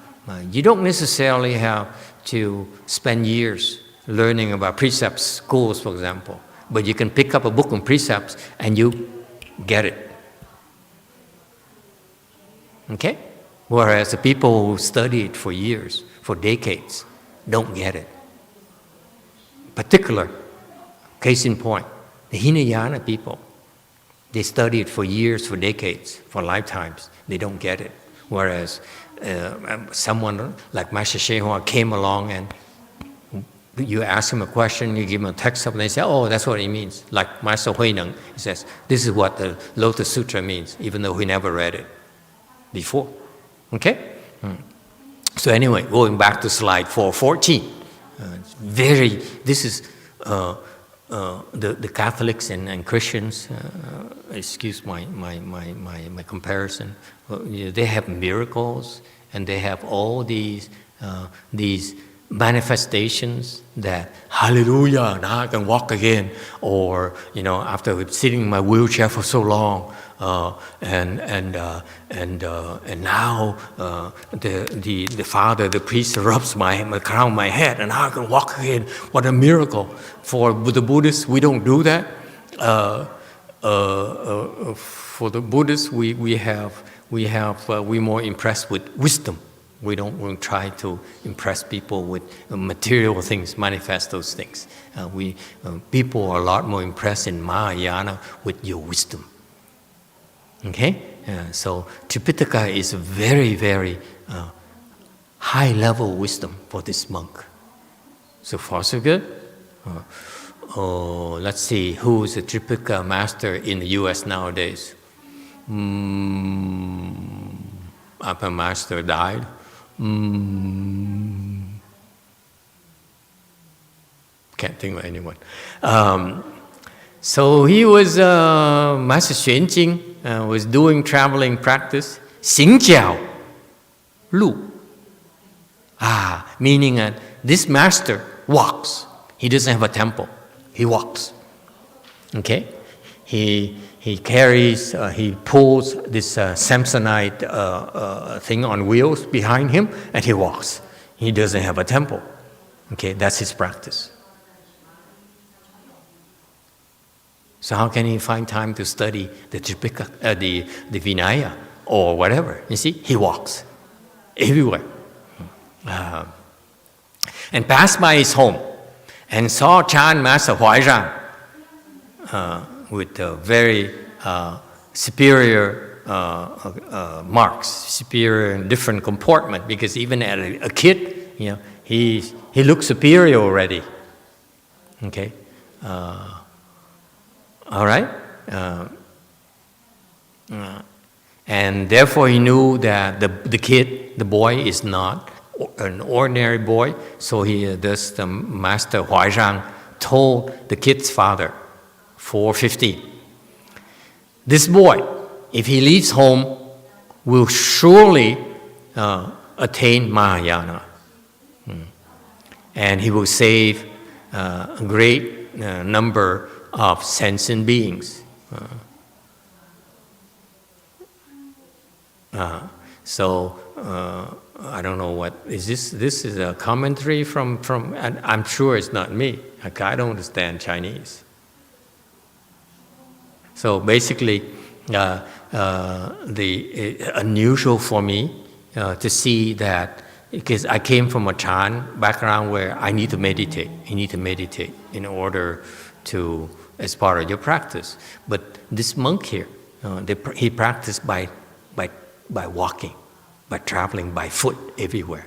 you don't necessarily have to spend years learning about precepts, schools, for example, but you can pick up a book on precepts and you get it. Okay? Whereas the people who study it for years, for decades, don't get it. Particular, case in point, the Hinayana people, they study it for years, for decades, for lifetimes. They don't get it. Whereas someone like Master XuanHua came along and you ask him a question, you give him a text, and they say, oh, that's what it means. Like Master HuáiRàng, he says, this is what the Lotus Sutra means, even though he never read it before. Okay? So anyway, going back to slide 414. This is the Catholics and Christians, excuse my comparison, they have miracles and they have all these manifestations that, hallelujah, now I can walk again, or after sitting in my wheelchair for so long, and now the father, the priest rubs my crown my head, and now I can walk again. What a miracle! For the Buddhists, we don't do that. For the Buddhists, we're more impressed with wisdom. We don't try to impress people with material things, manifest those things. People are a lot more impressed in Mahayana with your wisdom. Okay? So Tripitaka is a very, very high-level wisdom for this monk. So far, so good? Let's see, who is a Tripitaka master in the US nowadays? Upper master died. Can't think of anyone. So he was Master Xuan Jing was doing traveling practice. Xing Jiao Lu. Meaning this master walks. He doesn't have a temple. He walks. Okay? He carries, he pulls this Samsonite thing on wheels behind him, and he walks. He doesn't have a temple. Okay, that's his practice. So how can he find time to study the Tripitaka, the Vinaya, or whatever? You see, he walks everywhere. And passed by his home, and saw Chan Master HuáiRàng with very superior marks, superior and different comportment, because even as a kid, he looks superior already. Okay? All right? And therefore he knew that the kid, the boy, is not an ordinary boy, so the Master HuáiRàng told the kid's father, 4:15, this boy, if he leaves home, will surely attain Mahayana. And he will save a great number of sentient beings. I don't know what is this. This is a commentary from and I'm sure it's not me. I don't understand Chinese. So basically, unusual for me to see that, because I came from a Chan background where I need to meditate. You need to meditate in order to, as part of your practice. But this monk here, he practiced by walking, by traveling by foot everywhere.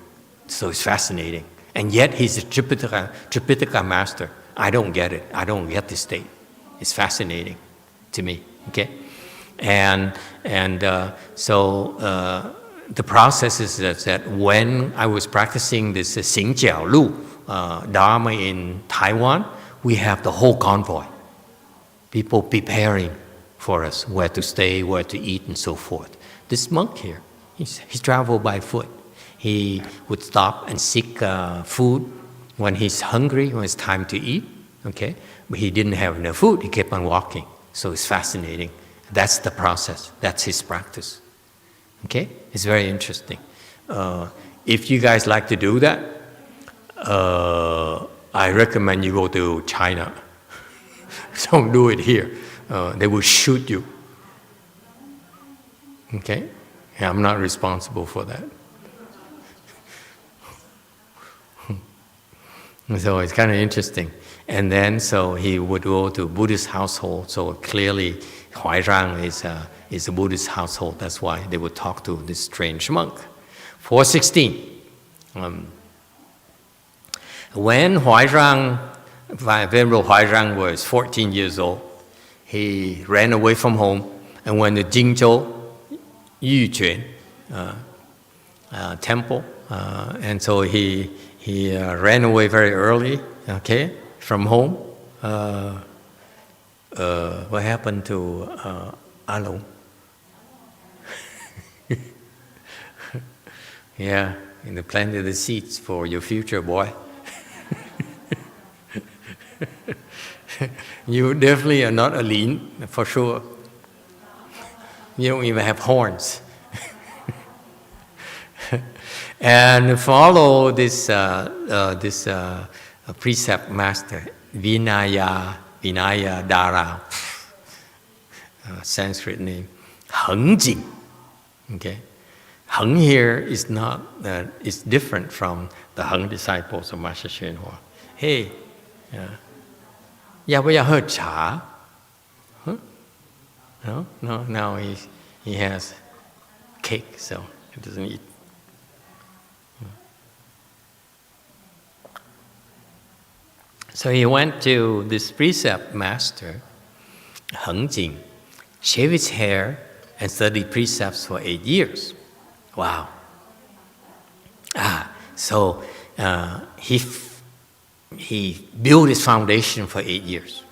So it's fascinating. And yet he's a Tripitaka master. I don't get it. I don't get this state. It's fascinating to me. Okay? And so the process is that when I was practicing this Xing Jiao Lu Dharma in Taiwan, we have the whole convoy. People preparing for us where to stay, where to eat, and so forth. This monk here, he traveled by foot. He would stop and seek food when he's hungry, when it's time to eat. Okay, but he didn't have enough food. He kept on walking. So it's fascinating. That's the process. That's his practice. Okay, it's very interesting. If you guys like to do that, I recommend you go to China. Don't do it here. They will shoot you. Okay? Yeah, I'm not responsible for that. So it's kind of interesting. And then, so he would go to Buddhist household. So clearly, HuáiRàng is a Buddhist household. That's why they would talk to this strange monk. 4:16. When Venerable HuáiRàng was 14 years old, he ran away from home and went to Jingzhou Yuquan temple. And so he ran away very early, okay, from home. what happened to Alung? Yeah, planted the seeds for your future, boy. You definitely are not a lean, for sure. You don't even have horns. And follow this precept master, Vinaya Dara, Sanskrit name, Hengjing. Okay, Heng here is not is different from the Heng disciples of Master ShíanHua. Hey, yeah, we heard cha. Huh? No, now he has cake, so he doesn't eat. So he went to this precept master, Hengjing, shaved his hair, and studied precepts for 8 years. Wow. So he built his foundation for 8 years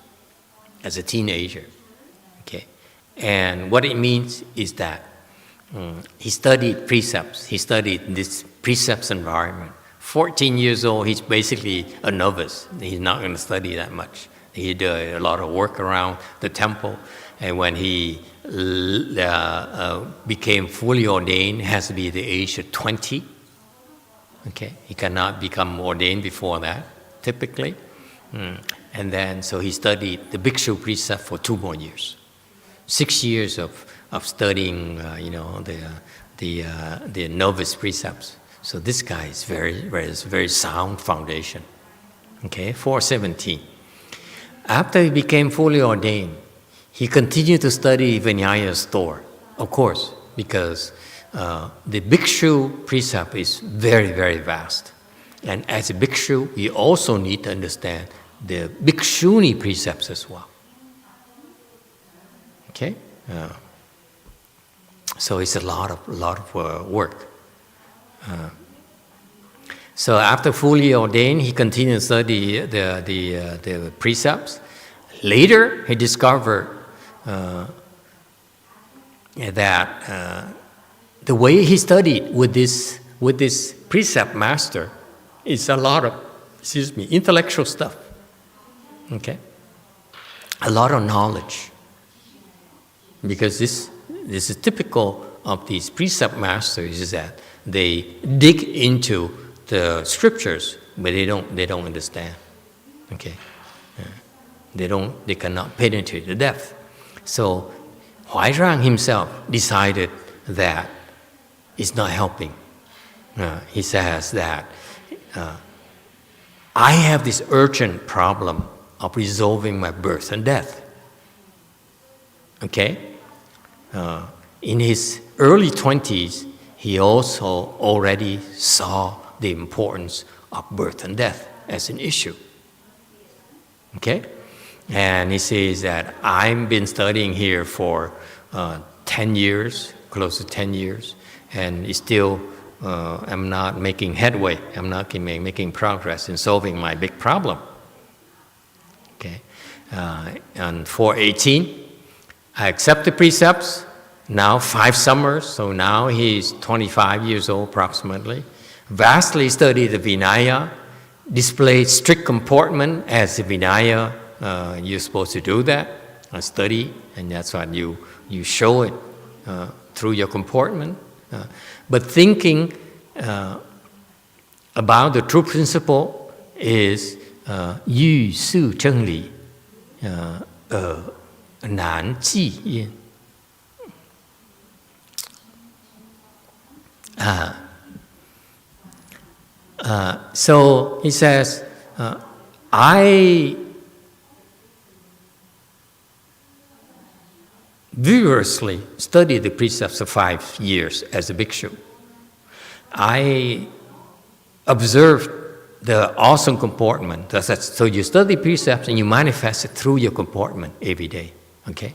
as a teenager. Okay, and what it means is that he studied precepts. He studied this precepts environment. 14 years old, he's basically a novice. He's not going to study that much. He did a lot of work around the temple. And when he became fully ordained, it has to be the age of 20. Okay, he cannot become ordained before that, typically. And then, so he studied the bhikshu precept for 2 more years. 6 years of studying, the novice precepts. So this guy is very sound foundation. Okay, 417. After he became fully ordained, he continued to study Vinaya's store, of course, because the bhikshu precept is very, very vast. And as a bhikshu, you also need to understand the bhikshuni precepts as well. Okay, so it's a lot of work. So after fully ordained, he continued to study the precepts. Later, he discovered that the way he studied with this precept master is a lot of, intellectual stuff. Okay, a lot of knowledge, because this is typical of these precept masters, is that they dig into the scriptures, but they don't understand. Okay, they cannot penetrate the depth. So HuáiRàng himself decided that it's not helping. He says that I have this urgent problem of resolving my birth and death. Okay, in his early 20s, he also already saw the importance of birth and death as an issue. Okay? And he says that I've been studying here for 10 years, close to 10 years, and still I'm not making headway. I'm not making progress in solving my big problem. Okay? On 418, I accept the precepts. Now 5 summers, so now he's 25 years old approximately. Vastly studied the Vinaya, displayed strict comportment as a Vinaya. You're supposed to do that, study, and that's what you show it through your comportment. But thinking about the true principle is yu su zheng li, nan ji yin. So he says, I vigorously studied the precepts of 5 years as a bhikshu. I observed the awesome comportment. So you study precepts and you manifest it through your comportment every day. Okay.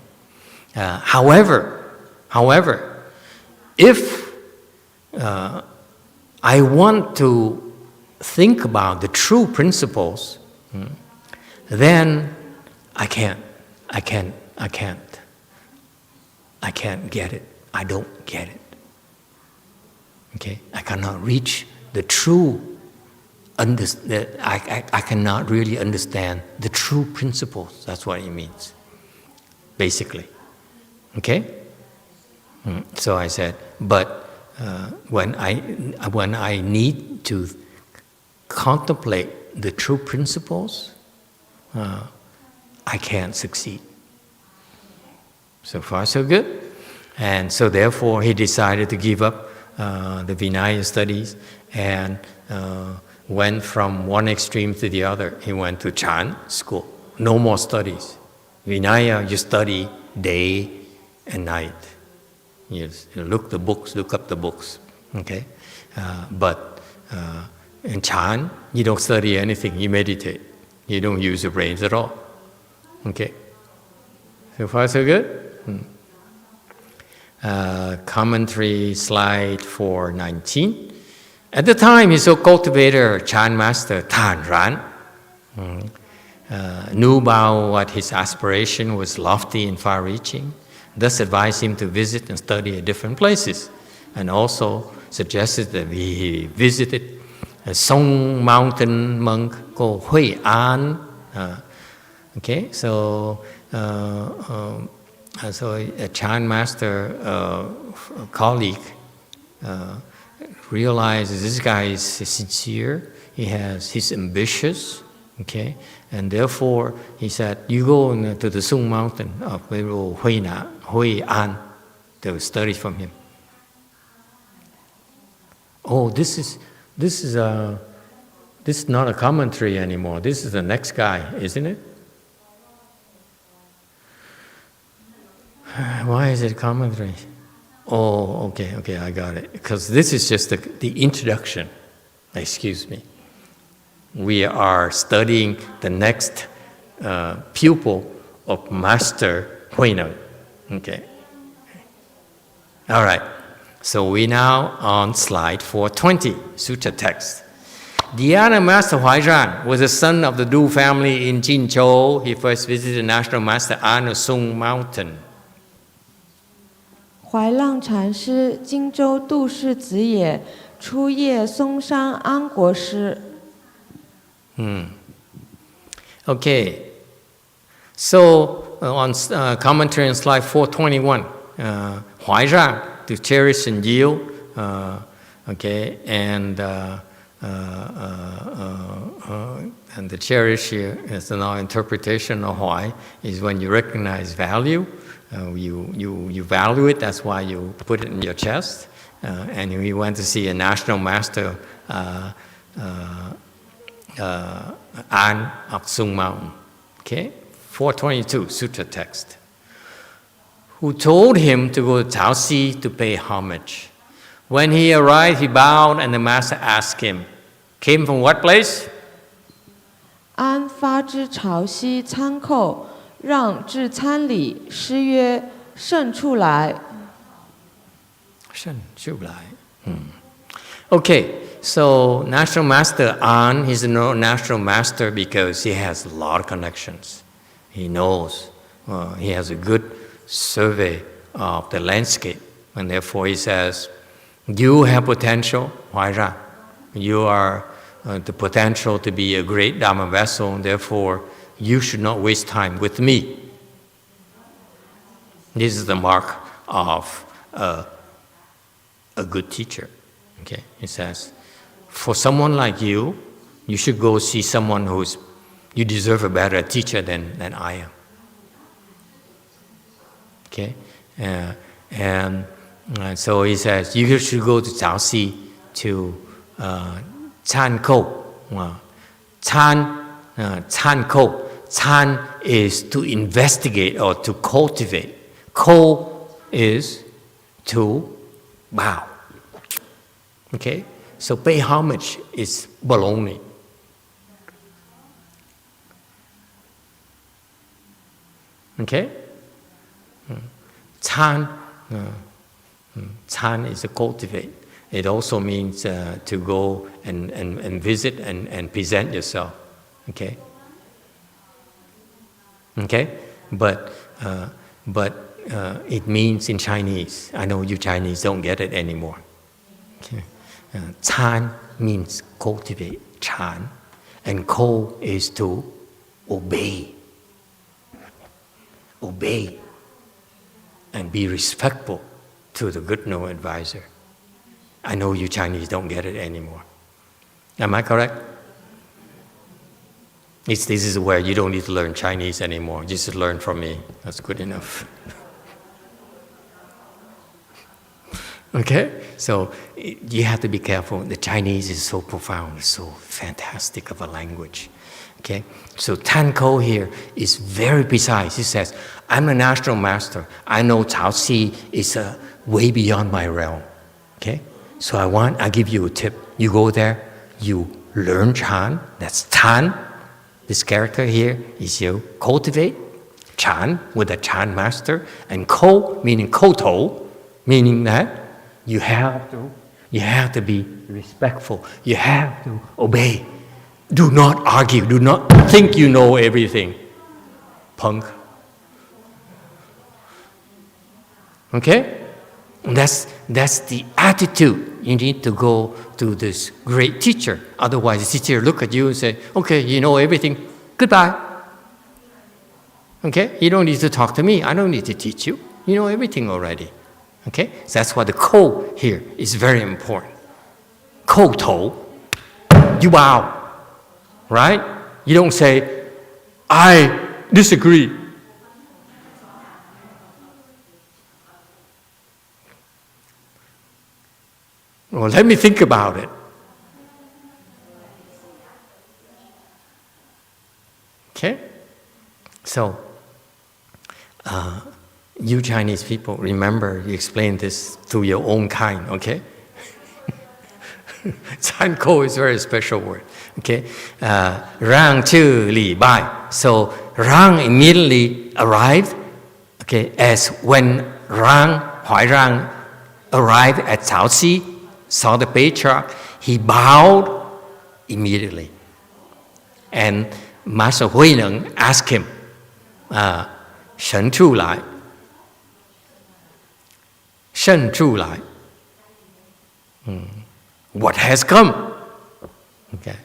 However, if I want to think about the true principles, then I can't get it. I don't get it. Okay? I cannot reach the true, I cannot really understand the true principles. That's what it means, basically. Okay? So I said, but when I need to contemplate the true principles, I can't succeed. So far, so good. And so therefore, he decided to give up the Vinaya studies and went from one extreme to the other. He went to Chan school. No more studies. Vinaya, you study day and night. You look up the books. Okay? But in Chan, you don't study anything. You meditate. You don't use your brains at all. Okay? So far, so good? Commentary, slide 419. At the time, his cultivator, Chan Master Tan Ran, knew about what his aspiration was lofty and far-reaching, thus advised him to visit and study at different places, and also suggested that he visited a Song Mountain monk called HuáiRàng. Okay, so a Chan Master colleague realizes this guy is sincere, he's ambitious, okay, and therefore he said, you go to the Sung Mountain of HuáiRàng to study from him. Oh, this is not a commentary anymore. This is the next guy, isn't it? Why is it commentary? Oh, okay, I got it. Because this is just the introduction. Excuse me. We are studying the next pupil of Master Huínao. Okay. All right. So we now on slide 420, Sutra text. The other Master HuáiRàng was the son of the Du family in Jinzhou. He first visited the National Master on the Sung Mountain. 怀让禅师，荆州杜氏子也，初谒嵩山安国师。Okay. So on commentary on slide 421, HuáiRàng, to cherish and yield, okay, and the cherish here is an interpretation of Huái is when you recognize value. You value it, that's why you put it in your chest. And we went to see a national master, An of Sung Mountain. Okay? 422, Sutra text. Who told him to go to Cáo Xi to pay homage. When he arrived, he bowed, and the master asked him, came from what place? 安发之潮汐参叩。 让至参礼，师曰：“圣处来。” 圣处来. Okay, so National Master An, he's a National Master because he has a lot of connections. He knows, he has a good survey of the landscape, and therefore he says, you have potential, HuáiRàng. You are the potential to be a great Dharma vessel, and therefore you should not waste time with me. This is the mark of a good teacher. Okay, he says, for someone like you, you should go see someone you deserve a better teacher than I am. Okay, and so he says, you should go to Cáo Xi to Chan Kou. Chan Kou. Chan is to investigate or to cultivate. Kou is to bow. Okay? So pay homage is baloney. Okay? Chan is to cultivate. It also means to go and visit and present yourself. Okay? Okay, but it means in Chinese. I know you Chinese don't get it anymore. Okay, Chan means cultivate, Chan, and ko is to obey. Obey and be respectful to the good no advisor. I know you Chinese don't get it anymore. Am I correct? This is where you don't need to learn Chinese anymore. Just learn from me. That's good enough. Okay? So you have to be careful. The Chinese is so profound, so fantastic of a language. Okay? So Tanko here is very precise. He says, I'm a national master. I know Cáo Xi is way beyond my realm. Okay? So I give you a tip. You go there, you learn Chan. That's Tan. This character here is you cultivate Chan with a Chan master, and Ko meaning Koto, meaning that you have to be respectful. You have to obey. Do not argue. Do not think you know everything. Punk. Okay? And that's the attitude. You need to go to this great teacher. Otherwise, the teacher look at you and say, okay, you know everything. Goodbye. Okay? You don't need to talk to me. I don't need to teach you. You know everything already. Okay? So that's why the ko here is very important. Koto. You bow. Right? You don't say, I disagree. Well, let me think about it. Okay? So, you Chinese people, remember you explain this to your own kind, okay? Zanko is a very special word, okay? Ràng chư li bai. So, Ràng immediately arrived, okay, as when HuáiRàng arrived at Cáo Xi, saw the patriarch, he bowed immediately. And Master HuáiRàng asked him, Shen Chu Lai. Shen Chu Lai. What has come? Okay.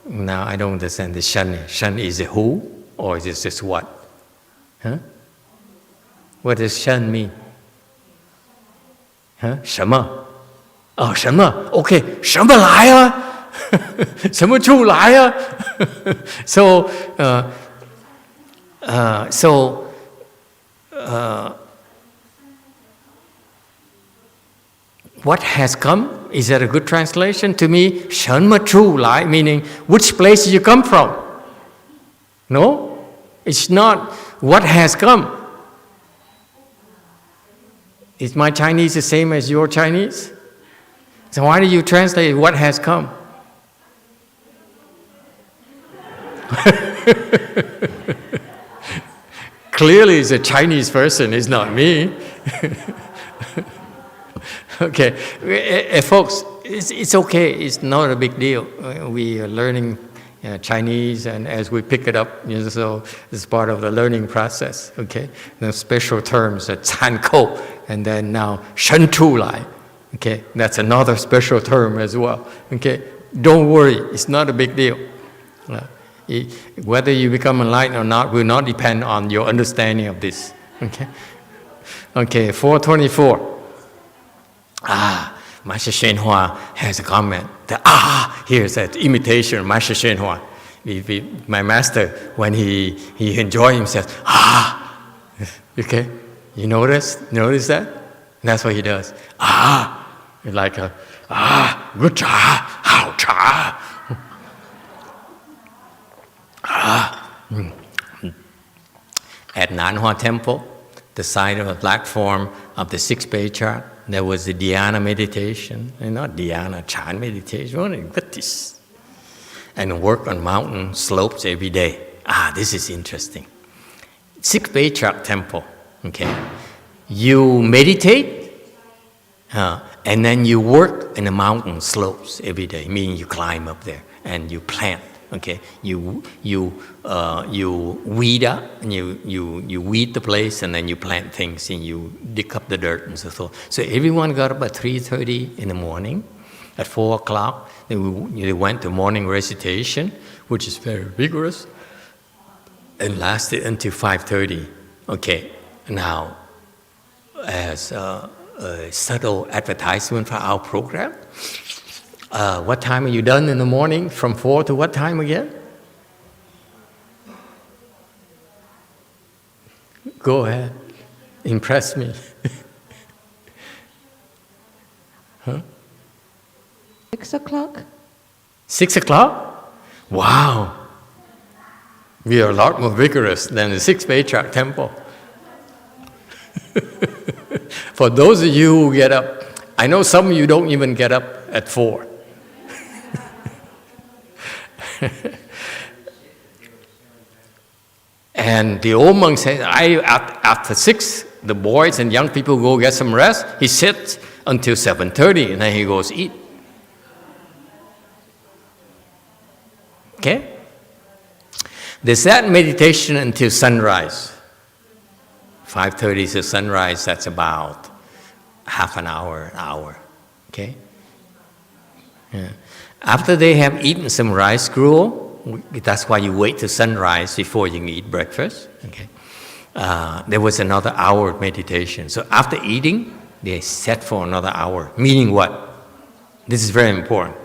Now I don't understand the Shen. Shen is it who? Or is it just what? Huh? What does Shen mean? Huh? 什么? Oh, 什么? Okay, 什么来啊? 什么出来啊? So, what has come? Is that a good translation? To me, 什么出来 meaning which place did you come from? No, it's not what has come. Is my Chinese the same as your Chinese? So why do you translate what has come? Clearly it's a Chinese person, it's not me. Okay, folks, it's okay, it's not a big deal. We are learning Chinese, and as we pick it up, so it's part of the learning process, okay? The special terms, 参扣, and then now 生出来, okay? That's another special term as well, okay? Don't worry, it's not a big deal. Whether you become enlightened or not will not depend on your understanding of this, okay? Okay, 424. Master ShíanHua has a comment. Here's that imitation of Master ShíanHua. My master, when he enjoys himself, okay? You notice that? That's what he does. Like a, good cha, how cha. At Nanhua Temple, the site of a platform of the Sixth Patriarch, there was the dhyana meditation, and not dhyana, Chan meditation, and work on mountain slopes every day. This is interesting. Sixth Patriarch Temple, okay? You meditate, and then you work in the mountain slopes every day, meaning you climb up there and you plant Okay, you weed up, and you weed the place, and then you plant things, and you dig up the dirt and so forth. So everyone got up at 3:30 in the morning. At 4 o'clock, they went to morning recitation, which is very vigorous, and lasted until 5:30. Okay, now, as a subtle advertisement for our program, what time are you done in the morning? From 4 to what time again? Go ahead, impress me. Huh? 6 o'clock? 6 o'clock? Wow! We are a lot more vigorous than the Sixth Patriarch temple. For those of you who get up, I know some of you don't even get up at 4. And the old monk said, after 6, the boys and young people go get some rest. He sits until 7:30, and then he goes eat. Okay? They sat meditation until sunrise. 5:30 to sunrise, that's about half an hour, okay? Yeah. After they have eaten some rice gruel, that's why you wait till sunrise before you can eat breakfast, okay? There was another hour of meditation. So after eating, they sat for another hour. Meaning what? This is very important.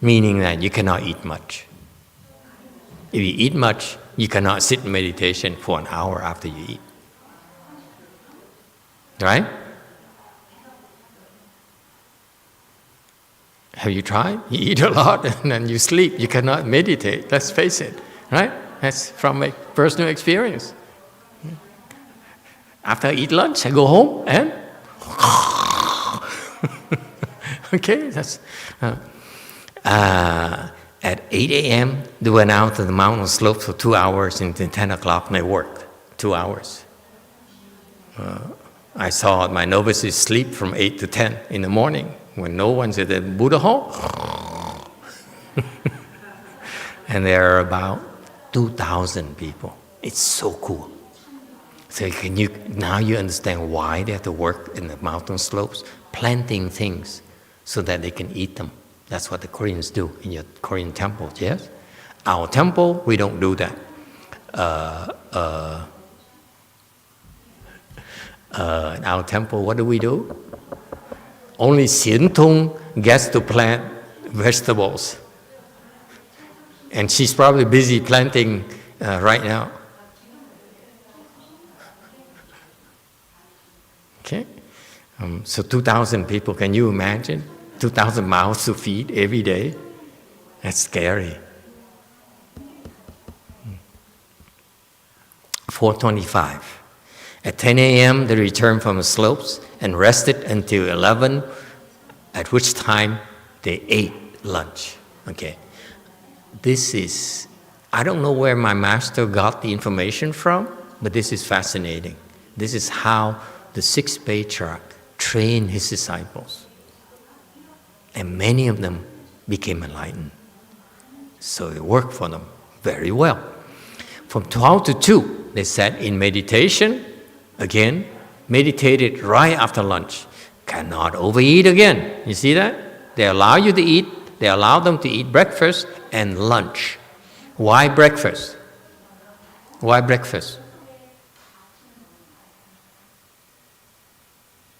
Meaning that you cannot eat much. If you eat much, you cannot sit in meditation for an hour after you eat. Right? Have you tried? You eat a lot and then you sleep. You cannot meditate. Let's face it. Right? That's from my personal experience. After I eat lunch, I go home and... okay, that's... at 8 a.m., they went out to the mountain slope for 2 hours, and then 10 o'clock they worked 2 hours. I saw my novices sleep from 8 to 10 in the morning when no one's at the Buddha hall. And there are about 2,000 people. It's so cool. So now you understand why they have to work in the mountain slopes, planting things so that they can eat them. That's what the Koreans do in your Korean temples, yes? Our temple, we don't do that. In our temple, what do we do? Only ShíTou gets to plant vegetables. And she's probably busy planting right now. Okay? So 2,000 people, can you imagine? 2,000 mouths to feed every day? That's scary. 4:25. At 10 a.m., they returned from the slopes and rested until 11, at which time they ate lunch. Okay. This is, I don't know where my master got the information from, but this is fascinating. This is how the Sixth Patriarch trained his disciples. And many of them became enlightened. So it worked for them very well. From 12 to 2, they sat in meditation. Again, meditated right after lunch. Cannot overeat again. You see that? They allow you to eat. They allow them to eat breakfast and lunch. Why breakfast? Why breakfast?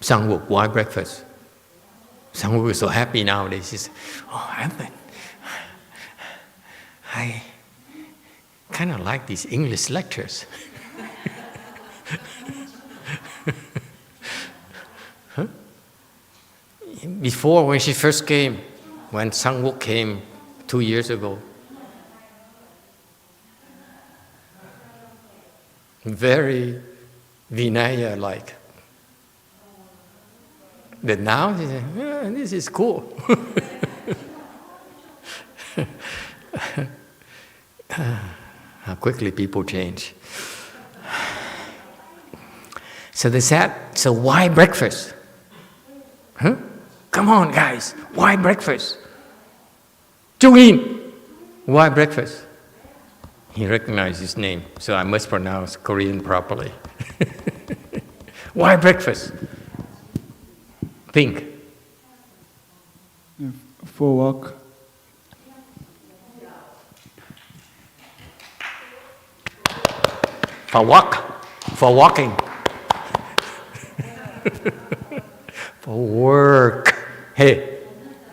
Sangwoo, why breakfast? Sangwoo is so happy nowadays. He says, I kind of like these English lectures. Huh? Before, when she first came, when Sangwoo came 2 years ago, very Vinaya-like. But now, she said, this is cool. How quickly people change. So they sat, so why breakfast? Huh? Come on, guys, why breakfast? Trung In, Why breakfast? He recognized his name, so I must pronounce Korean properly. Why breakfast? Pink. For walk. For walk. For walking. For work. Hey,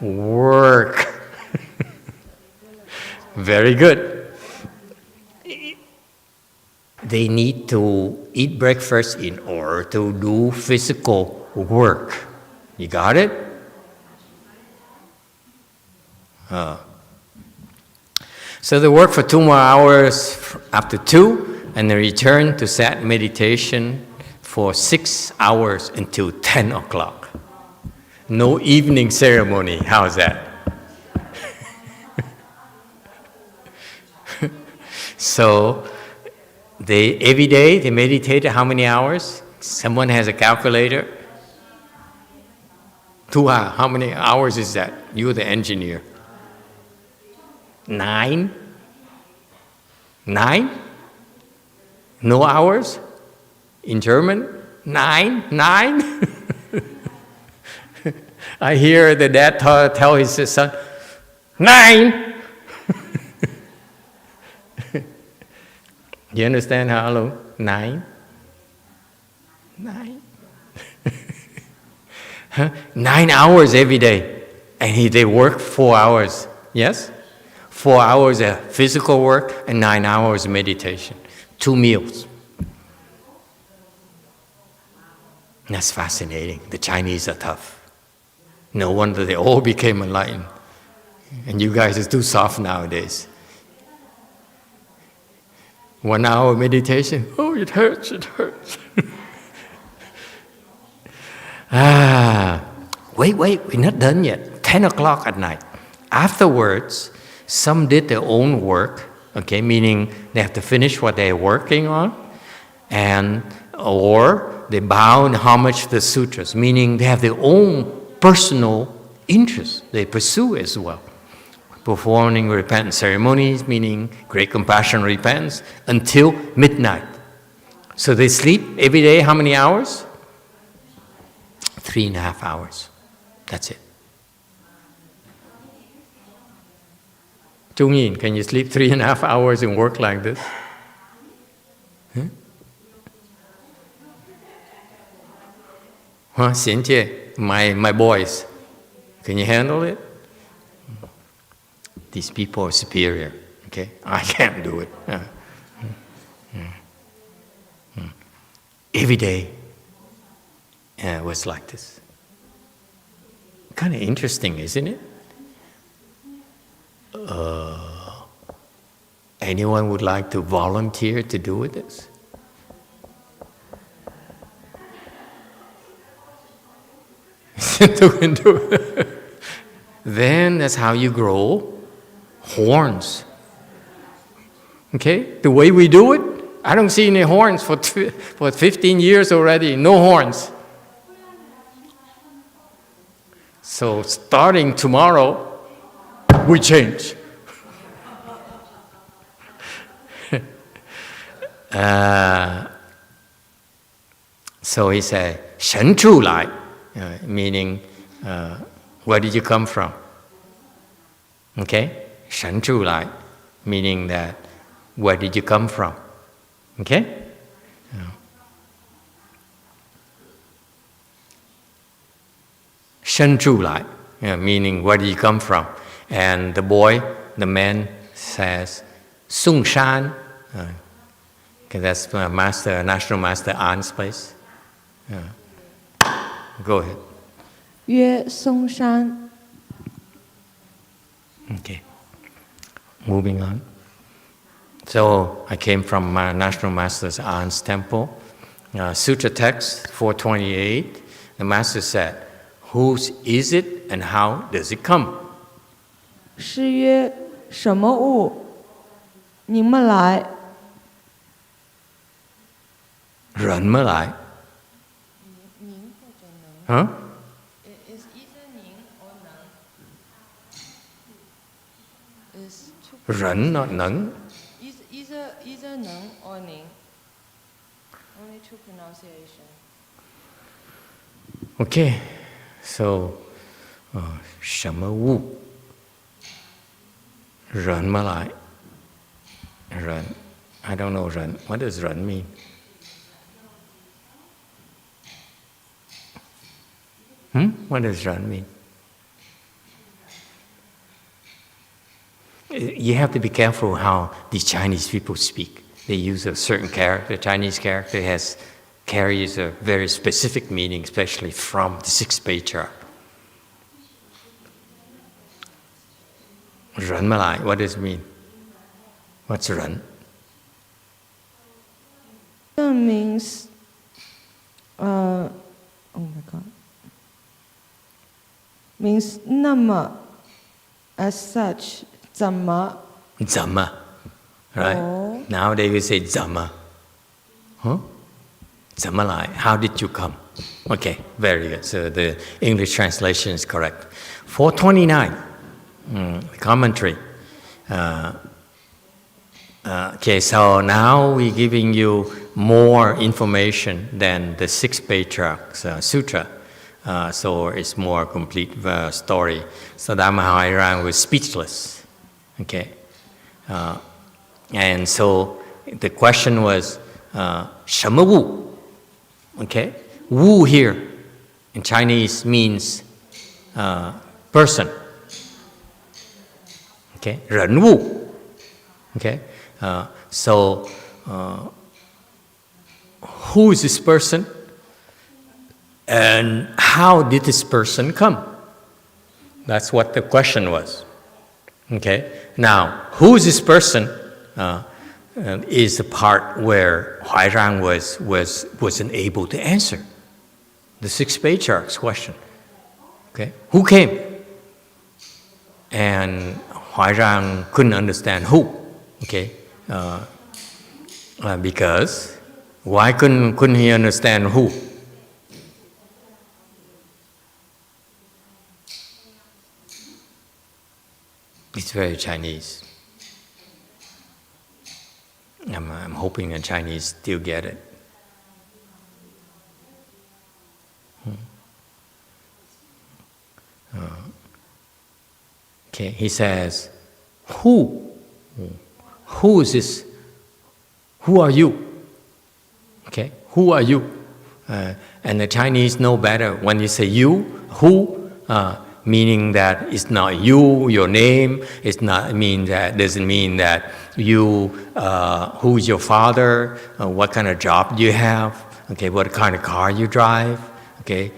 work. Very good. They need to eat breakfast in order to do physical work. You got it? So they work for 2 more hours after 2, and they return to sat meditation for 6 hours until 10 o'clock. No evening ceremony. How's that? So every day they meditated how many hours? Someone has a calculator? 2 hours. How many hours is that? You're the engineer. 9? 9? No hours? In German? 9? 9? I hear the dad tell his son, 9! You understand how long? 9? 9? 9 hours every day. And they work 4 hours. Yes? 4 hours of physical work and 9 hours of meditation. 2 meals. That's fascinating. The Chinese are tough. No wonder they all became enlightened. And you guys are too soft nowadays. 1 hour meditation, oh, it hurts, it hurts. Wait, we're not done yet. 10 o'clock at night. Afterwards, some did their own work, okay, meaning they have to finish what they're working on, or they bow and homage the sutras, meaning they have their own personal interests they pursue as well. Performing repentance ceremonies, meaning great compassion repentance, until midnight. So they sleep every day how many hours? 3.5 hours. That's it. Trung Yin, can you sleep 3.5 hours and work like this? Huh? Xian Jie, my boys, can you handle it? These people are superior, okay? I can't do it. Every day was like this. Kind of interesting, isn't it? Anyone would like to volunteer to do this? Then that's how you grow horns. Okay? The way we do it, I don't see any horns for 15 years already. No horns. So starting tomorrow, we change. So he said, 神出来, meaning, where did you come from? Okay? 神出来, meaning that, where did you come from? Okay? 生出来, meaning, where did you come from? And the man says, 嵩山, because that's National Master An's place. Go ahead. 曰嵩山. Okay. Moving on. So I came from National Master An's temple. Sutra text 428. The master said, whose is it and how does it come? 师曰：什么物？你们来。人们来。Huh? Is either 您 or 能 is two. Rẩn, not nấn. Either neng or ning. Only two pronunciations. Okay, so Shama Wu. Rẩn mà lại. Rẩn. I don't know rẩn. What does rẩn mean? What does rẩn mean? You have to be careful how the Chinese people speak. They use a certain character. Chinese character carries a very specific meaning, especially from the Sixth Patriarch. Rẩn mà lại, what does it mean? What's rẩn? That means, oh my God. Means 那么 as such, 怎么 Dhamma, right? Oh. Now they will say Dhamma. Huh? Dhamma lai, how did you come? Okay, very good. So the English translation is correct. 429, commentary. Okay, so now we're giving you more information than the Sixth Patriarch Sutra. So it's more complete story. So Dharma HuáiRàng was speechless. Okay, and so the question was, Shama Wu. Okay, Wu here in Chinese means person. Okay, Ren Wu. Okay, so who is this person? And how did this person come? That's what the question was. Okay. Now, who is this person? Is the part where HuáiRàng wasn't able to answer the Sixth Patriarch's question. Okay. Who came? And HuáiRàng couldn't understand who. Okay. Because why couldn't he understand who? It's very Chinese. I'm hoping the Chinese still get it. Okay, he says, who is this? Who are you? Okay, who are you? And the Chinese know better. When you say you, who, meaning that it's not you, your name. It's not doesn't mean that you. Who is your father? What kind of job do you have? Okay, what kind of car you drive? Okay,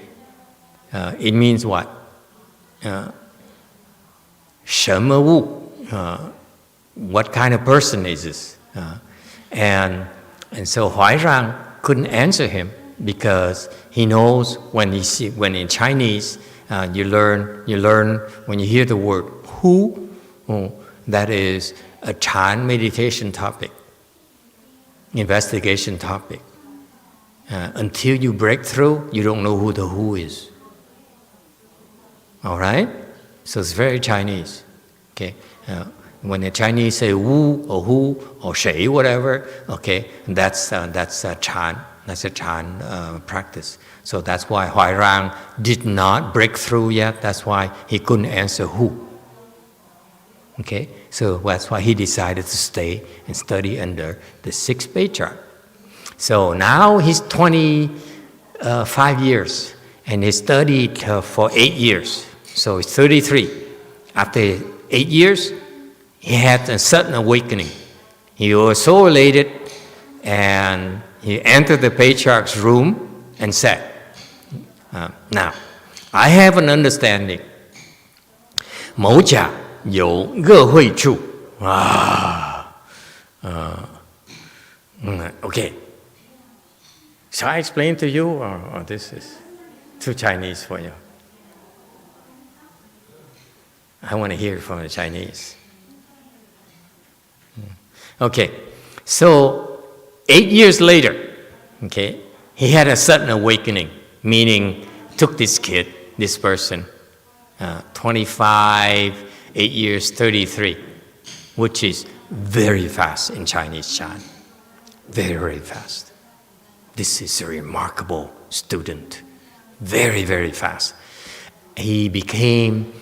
it means what? 什么物? What kind of person is this? And so HuáiRàng couldn't answer him because he knows when in Chinese. You learn when you hear the word who, that is a Chan meditation topic, investigation topic. Until you break through, you don't know who the who is. All right? So it's very Chinese. Okay? When the Chinese say wu or who or shay, whatever, okay, that's a Chan. That's a Chan practice. So that's why HuáiRàng did not break through yet. That's why he couldn't answer who. Okay? So that's why he decided to stay and study under the Sixth Patriarch. So now he's 25 years and he studied for 8 years. So he's 33. After 8 years, he had a sudden awakening. He was so elated and he entered the Patriarch's room and said, now, I have an understanding. 某甲有恶慧处. Okay. Shall I explain to you, or this is too Chinese for you? I want to hear it from the Chinese. Okay. So, 8 years later, okay, he had a sudden awakening, meaning took this kid, this person, 25, 8 years, 33, which is very fast in Chinese chant. Very, very fast. This is a remarkable student. Very, very fast. He became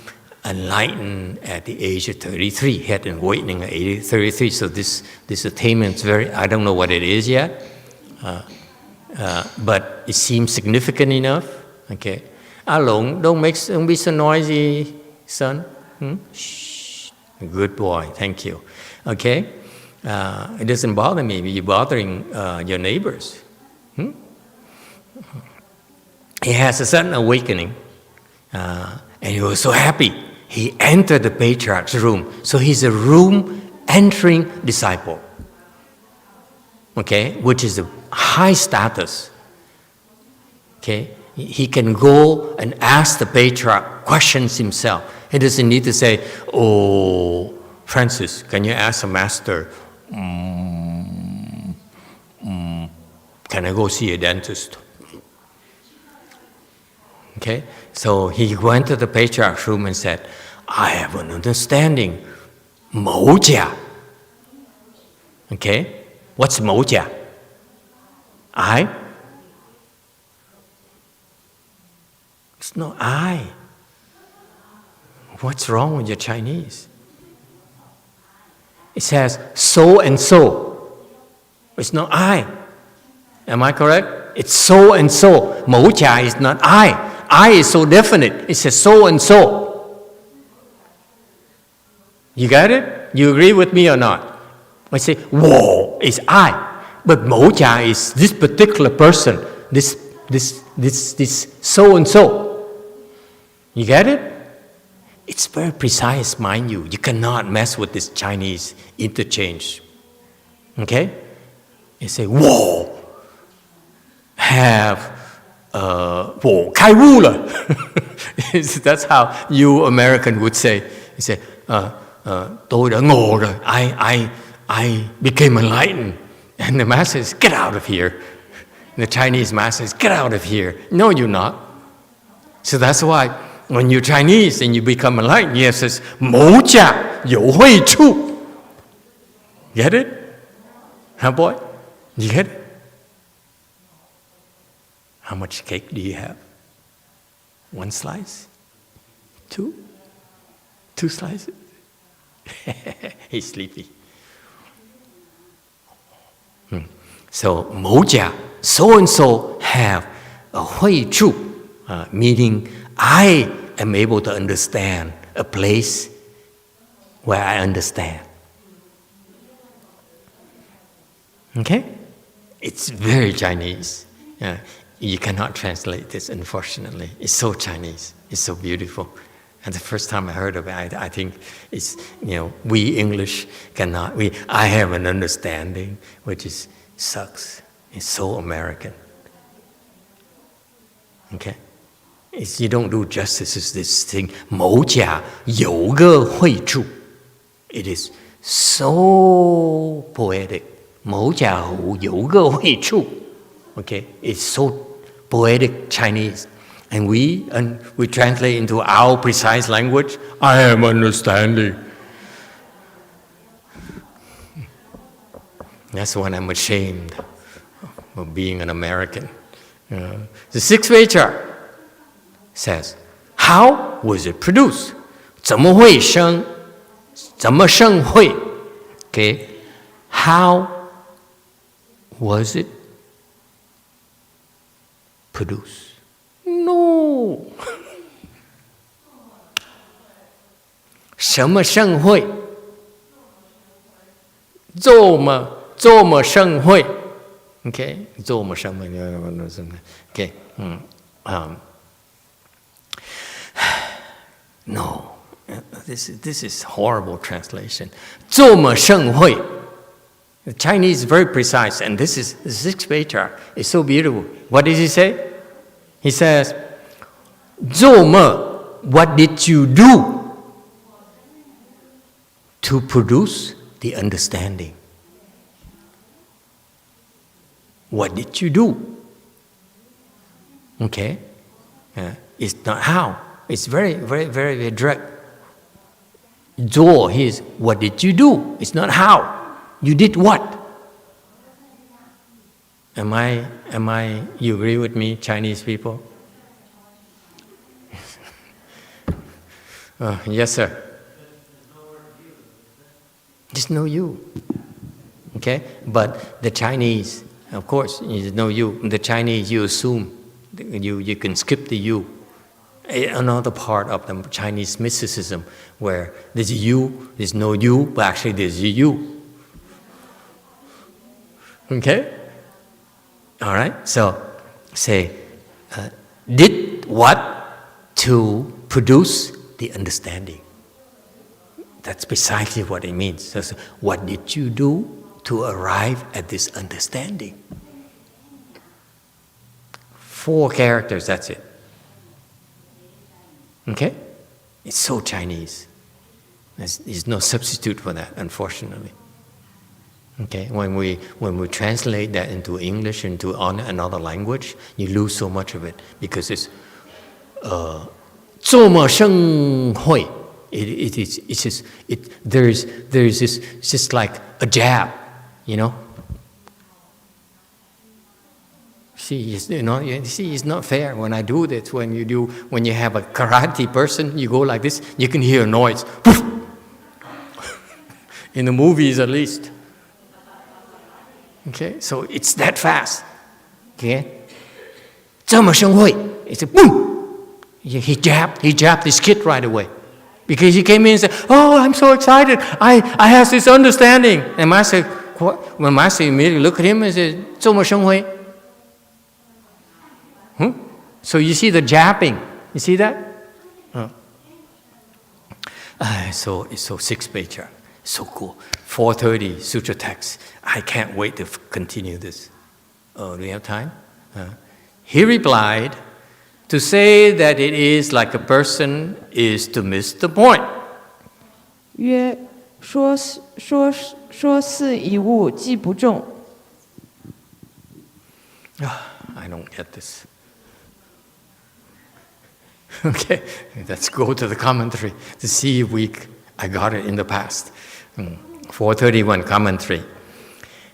enlightened at the age of 33. He had an awakening at age 33. So this attainment is very, I don't know what it is yet, but it seems significant enough. Okay. Long, don't be so noisy, son. Shh. Good boy. Thank you. Okay. It doesn't bother me. You're bothering your neighbors. He has a sudden awakening, and he was so happy. He entered the Patriarch's room. So he's a room-entering disciple, okay, which is a high status. Okay, he can go and ask the Patriarch questions himself. He doesn't need to say, "Oh, Francis, can you ask the Master, can I go see a dentist?" Okay, so he went to the Patriarch's room and said, "I have an understanding, Mou Jia." Okay, what's Mou Jia? I? It's not I. What's wrong with your Chinese? It says so and so. It's not I. Am I correct? It's so and so. Mou Jia is not I. I is so definite. It says so and so. You got it? You agree with me or not? I say, "Whoa, it's I." But Mou Jia is this particular person. This so and so. You get it? It's very precise, mind you. You cannot mess with this Chinese interchange. Okay? You say, "Whoa, have." 我开悟了. That's how you American would say. You say, tôi đã ngộ rồi. I became enlightened. And the master says, "Get out of here." The Chinese master says, "Get out of here." No, you're not. So that's why when you're Chinese and you become enlightened, he says, 某甲有慧处. Get it? Huh, boy? You get it? How much cake do you have? One slice? Two? Two slices? He's sleepy. So, 某甲, so and so have a 慧处, meaning I am able to understand a place where I understand. Okay? It's very Chinese. You cannot translate this, unfortunately. It's so Chinese. It's so beautiful. And the first time I heard of it, I think it's, we English cannot. I have an understanding, which sucks. It's so American. Okay? You don't do justice to this thing. 某甲有个慧处. It is so poetic. 某甲有个慧处. Okay? It's so poetic Chinese. And we translate into our precise language. I am understanding. That's when I'm ashamed of being an American. The Sixth Patriarch says, how was it produced? 怎么会生? 怎么生会? Okay? How was it produced? No. 什么盛会? 做么盛会? Okay? 做么盛会? Okay. No. This is horrible translation. 做么盛会? The Chinese is very precise, and this is the Sixth Patriarch. It's so beautiful. What does he say? He says, 做么, what did you do to produce the understanding? What did you do? Okay? It's not how. It's very, very, very, very direct. Zhuo is what did you do? It's not how. You did what? You agree with me, Chinese people? Yes, sir. There's no you. Okay? But the Chinese, of course, there's no you. The Chinese, you assume you can skip the you. Another part of the Chinese mysticism where there's a you, there's no you, but actually there's a you. Okay? All right? So, say, did what to produce the understanding. That's precisely what it means. So, what did you do to arrive at this understanding? 4 characters, that's it. Okay? It's so Chinese. There's no substitute for that, unfortunately. Okay? When we translate that into English, into another language, you lose so much of it because it's 这么生会. There's this, it's just like a jab, you know. See, it's not fair when I do this. When you have a karate person, you go like this, you can hear a noise. In the movies, at least. Okay, so it's that fast. Okay, 这么生会, it's a boom. He jabbed his kid right away. Because he came in and said, oh, I'm so excited. I have this understanding. And Master, when Master immediately looked at him and said, 这么生会? So you see the jabbing. You see that? So it's so Sixth Patriarch. So cool. 4:30 Sutra text. I can't wait to continue this. Oh, do we have time? He replied, to say that it is like a person is to miss the point. 曰：说是一物，既不中。 I don't get this. Okay, let's go to the commentary to see if I got it in the past. 431 commentary.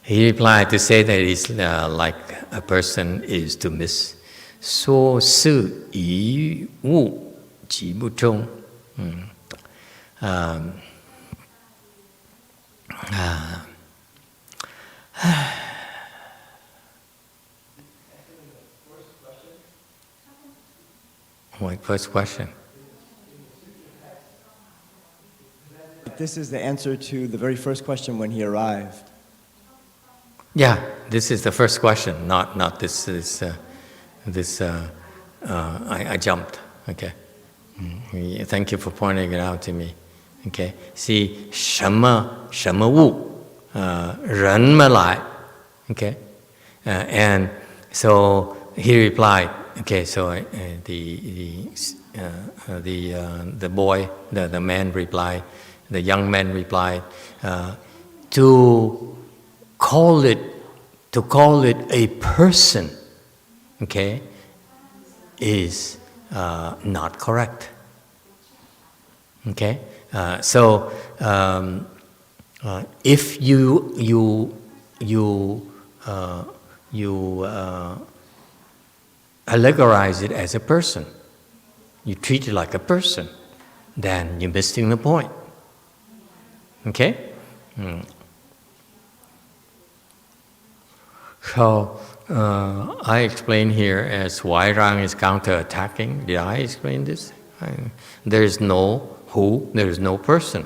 He replied to say that it's like a person is to miss. 说是一物，即不中。What first question? This is the answer to the very first question when he arrived. Yeah, this is the first question. Not this is this. I jumped. Okay. Thank you for pointing it out to me. Okay. See, 什么物，人们来. Okay. And so he replied. Okay. So the boy, the man replied. The young man replied, to call it a person, okay, is not correct. Okay, so if you allegorize it as a person, you treat it like a person, then you're missing the point. Okay? So, I explain here as HuáiRàng is counter-attacking. Did I explain this? There is no who, there is no person.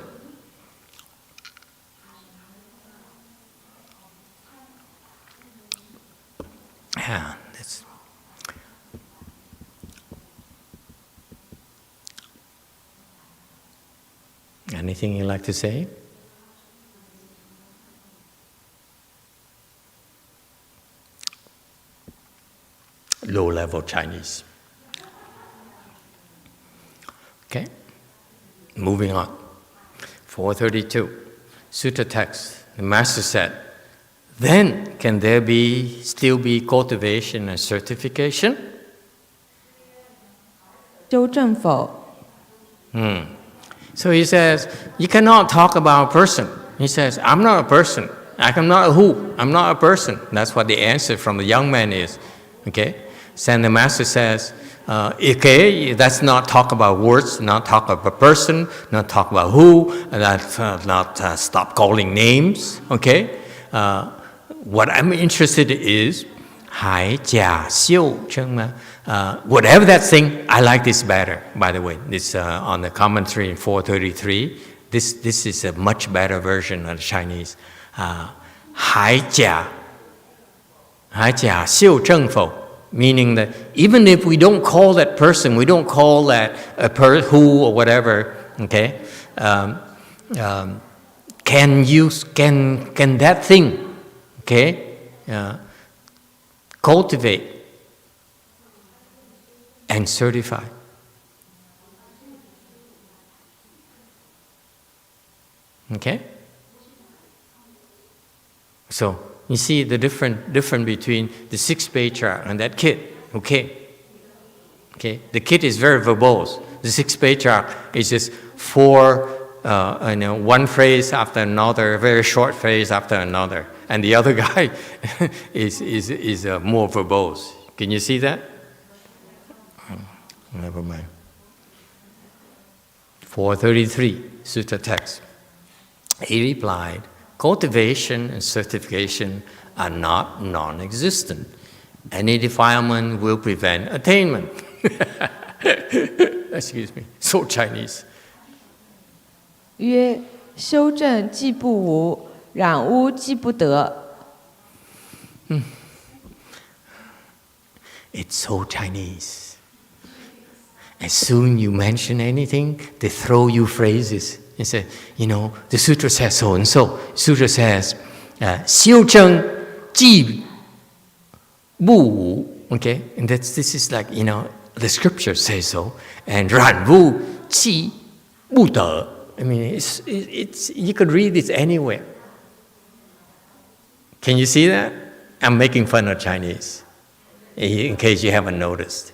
Yeah, that's... Anything you'd like to say? Low-level Chinese. Okay, moving on. 432, Sutta text. The Master said, then can there still be cultivation and certification? 纠正否？ So he says, you cannot talk about a person. He says, I'm not a person. I'm not a who. I'm not a person. That's what the answer from the young man is. Okay? Then the master says, okay, that's not talk about words, not talk about a person, not talk about who, that's not stop calling names. Okay? What I'm interested in is whatever that thing, I like this better, by the way. This on the commentary in 433. This is a much better version of the Chinese. 还假修正否, meaning that even if we don't call that person, we don't call that who or whatever, okay? Can that thing, okay, cultivate and certify? Okay? So you see the difference between the Sixth Patriarch and that kid. Okay? The kid is very verbose. The Sixth Patriarch is just one phrase after another, a very short phrase after another, and the other guy is more verbose. Can you see that? Never mind. 433 Sutta text. He replied, cultivation and certification are not non-existent. Any defilement will prevent attainment. Excuse me, so Chinese. 曰：修正既不无，染污既不得。 It's so Chinese. As soon you mention anything, they throw you phrases. They say, the sutra says so and so. Sutra says, 修正既不无. Okay, and this is like, the scripture says so. And 染污既不得. I mean, it's you could read this anywhere. Can you see that? I'm making fun of Chinese, in case you haven't noticed.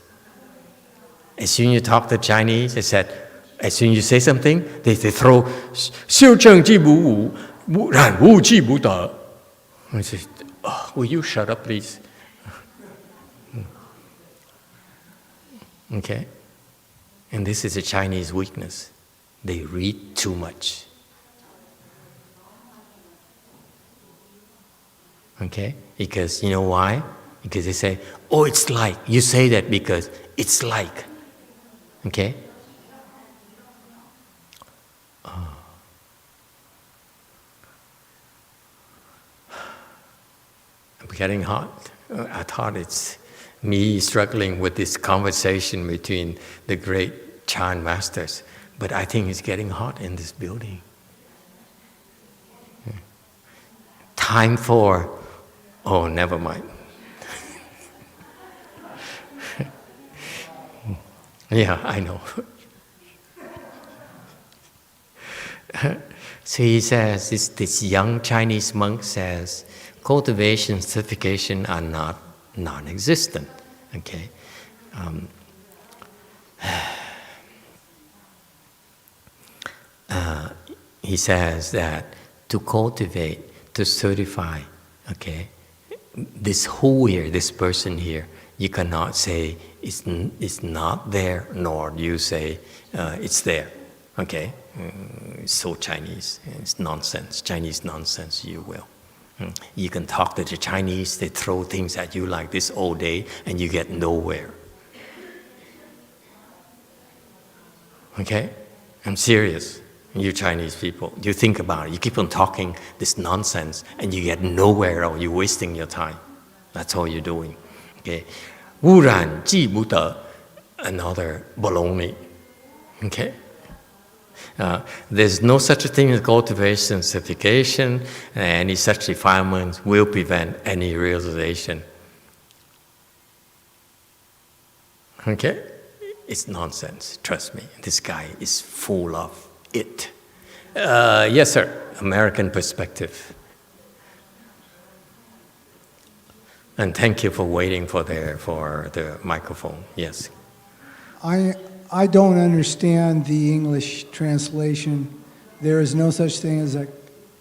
As soon as you talk to Chinese, they said, as soon as you say something, they throw 修正既不无，染污既不得. I say, will you shut up, please? Okay? And this is a Chinese weakness. They read too much. Okay? Because you know why? Because they say, oh, it's like. You say that because it's like. Okay? I'm getting hot. I thought it's me struggling with this conversation between the great Chan masters. But I think it's getting hot in this building. Time for... Oh, never mind. Yeah, I know. So he says, this young Chinese monk says, cultivation, certification are not non-existent. Okay? He says that to cultivate, to certify, okay, this who here, this person here, you cannot say it's not there, nor you say it's there. Okay? It's so Chinese. It's nonsense. Chinese nonsense, you will. You can talk to the Chinese, they throw things at you like this all day, and you get nowhere. Okay? I'm serious. You Chinese people, you think about it. You keep on talking this nonsense, and you get nowhere, or you're wasting your time. That's all you're doing. Okay? 污染既不得, another baloney. Okay? There's no such a thing as cultivation, certification, and any such defilements will prevent any realization. Okay? It's nonsense, trust me. This guy is full of it. Yes, sir. American perspective. And thank you for waiting for the microphone. Yes. I don't understand the English translation there is no such thing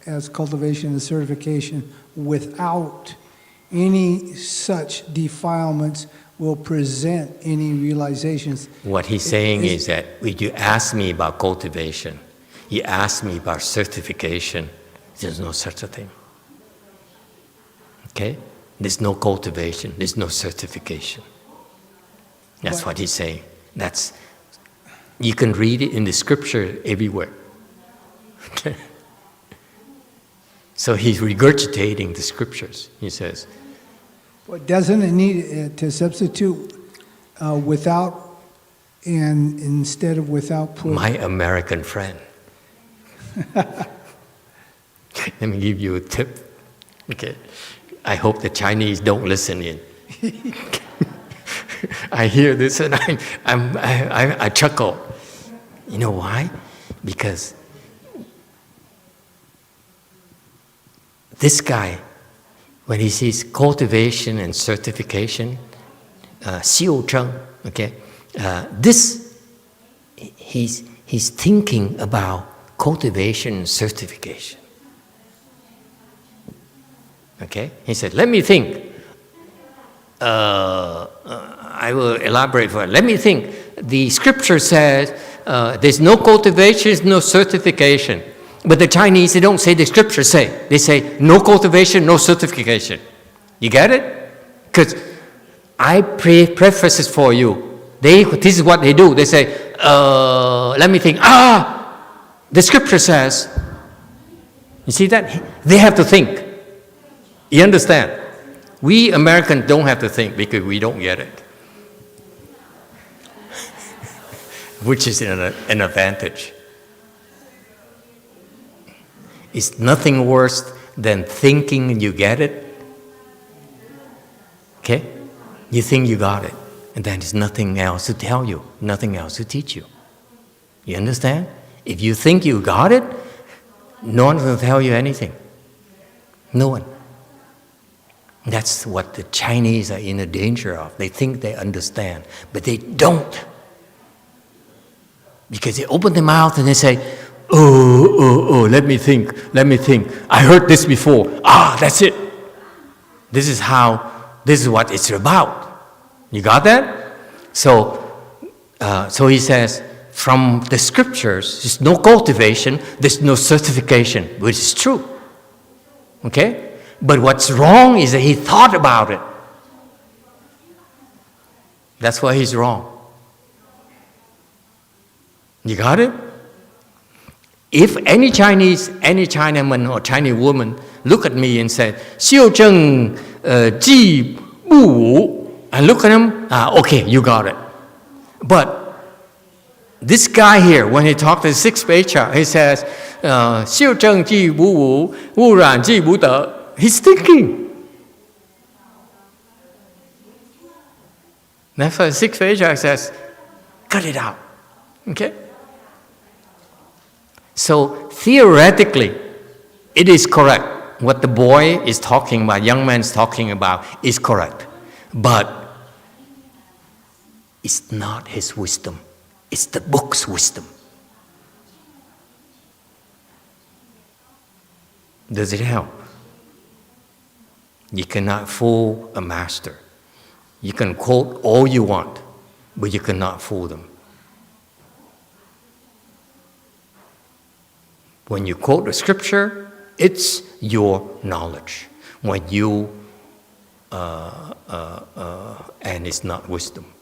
as cultivation and certification without any such defilements will present any realizations. What he's saying is that when you ask me about cultivation, you ask me about certification, there's no such a thing. Okay? There's no cultivation, there's no certification. That's what he's saying. You can read it in the scripture everywhere. Okay? So he's regurgitating the scriptures, he says. But doesn't it need to substitute without and instead of without put? My American friend. Let me give you a tip. Okay. I hope the Chinese don't listen in. I hear this and I chuckle. You know why? Because this guy, when he sees cultivation and certification, Xiu Zheng, okay, he's thinking about cultivation and certification. Okay, he said, let me think. I will elaborate for it. Let me think. The scripture says there's no cultivation, no certification. But the Chinese, they don't say the scripture say. They say no cultivation, no certification. You get it? Because I preface it for you. This is what they do. They say, let me think. The scripture says. You see that? They have to think. You understand? We Americans don't have to think because we don't get it. Which is an advantage. It's nothing worse than thinking you get it. Okay? You think you got it. And then there's nothing else to tell you, nothing else to teach you. You understand? If you think you got it, no one will tell you anything. No one. That's what the Chinese are in a danger of. They think they understand, but they don't. Because they open their mouth and they say, let me think. I heard this before. That's it. This is what it's about. You got that? So he says, from the scriptures, there's no cultivation, there's no certification, which is true. Okay? But what's wrong is that he thought about it. That's why he's wrong. You got it? If any Chinaman or Chinese woman look at me and say, Xiu Zheng Ji Bu Wu, I look at him, okay, you got it. But this guy here, when he talked to the Sixth Patriarch, he says, Xiu Zheng Ji Bu Wu, HuáiRàng Ji Bu De. He's thinking. That's why the Sixth Patriarch says, cut it out. Okay? So theoretically, it is correct. What the boy is talking about, young man is talking about, is correct. But it's not his wisdom. It's the book's wisdom. Does it help? You cannot fool a master. You can quote all you want, but you cannot fool them. When you quote the scripture, it's your knowledge. When you, and it's not wisdom.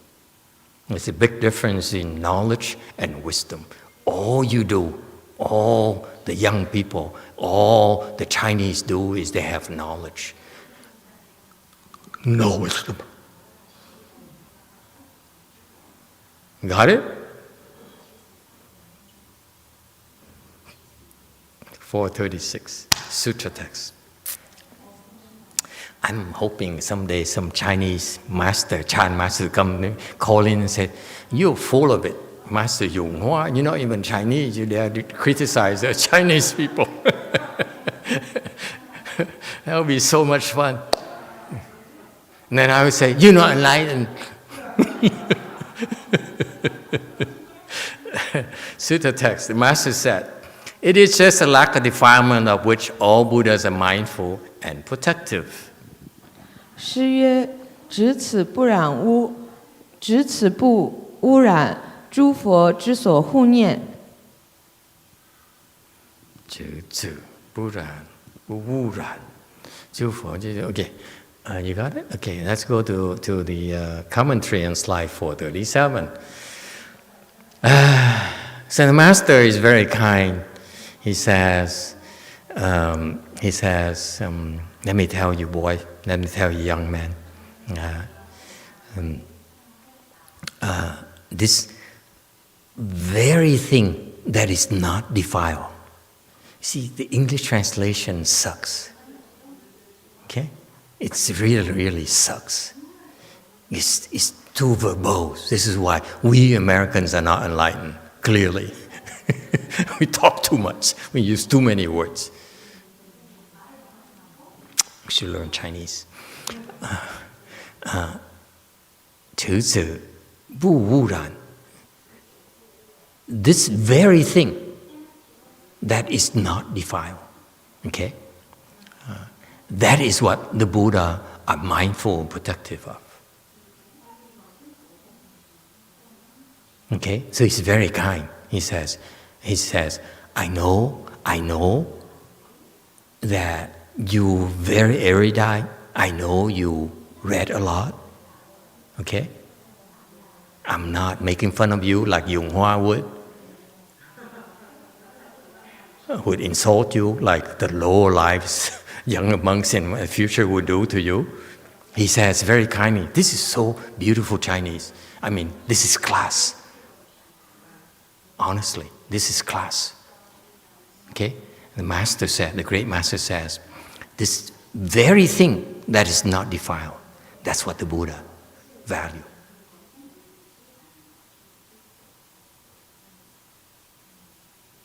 There's a big difference in knowledge and wisdom. All you do, all the young people, all the Chinese do is they have knowledge. No wisdom. Got it? 436, Sutra text. I'm hoping someday some Chinese master, Chan master come call in and say, you're full of it, Master YongHua. You're not even Chinese, you dare to criticize the Chinese people. That would be so much fun. And then I would say, you're not enlightened. Sutra text, the master said, It is just a lack of defilement of which all Buddhas are mindful and protective. 诗曰：只此不染污，只此不污染，诸佛之所护念。只此不染，不污染，诸佛之所。Okay, you got it? Okay, let's go to the commentary on slide 437. So the master is very kind. He says, let me tell you, boy, let me tell you, young man, this very thing that is not defiled. See, the English translation sucks. Okay? It's really, really sucks. It's too verbose. This is why we Americans are not enlightened, clearly. We talk too much. We use too many words. We should learn Chinese. 此者不污染. This very thing that is not defiled. Okay? That is what the Buddha are mindful and protective of. Okay? So he's very kind. He says, I know that you very erudite. I know you read a lot. Okay? I'm not making fun of you like YongHua would insult you like the lower lives younger monks in the future would do to you. He says very kindly, this is so beautiful Chinese. I mean, this is class. Honestly, this is class. Okay? The master said, the great master says, this very thing that is not defiled, that's what the Buddha value.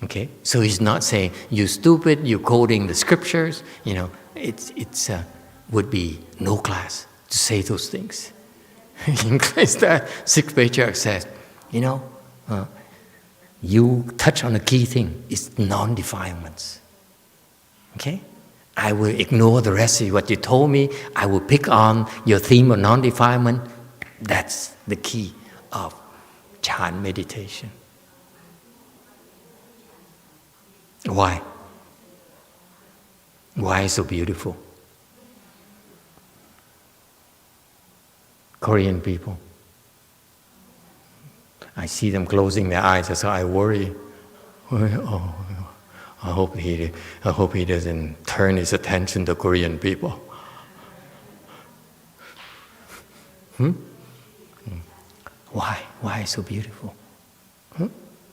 Okay? So he's not saying, you stupid, you're quoting the scriptures, you know, it's would be no class to say those things. In case that Sixth Patriarch says, you know, you touch on a key thing, it's non-defilements. Okay? I will ignore the rest of what you told me. I will pick on your theme of non-defilement. That's the key of Chan meditation. Why? Why so beautiful? Korean people. I see them closing their eyes, so I worry. Oh, I hope he doesn't turn his attention to Korean people. Why? Why so beautiful?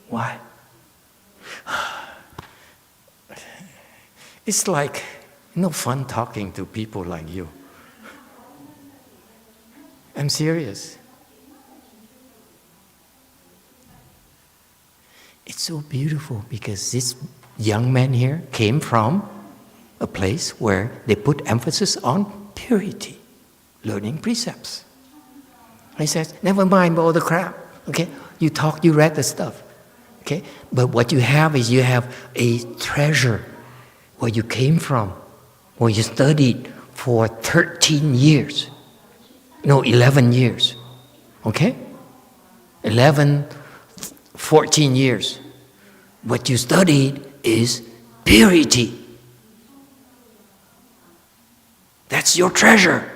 Why? It's like no fun talking to people like you. I'm serious. It's so beautiful because this young man here came from a place where they put emphasis on purity, learning precepts. He says, never mind all the crap, okay? You talk, you read the stuff, okay? But what you have is you have a treasure where you came from, where you studied for 11 years, okay? 14 years. What you studied is purity. That's your treasure.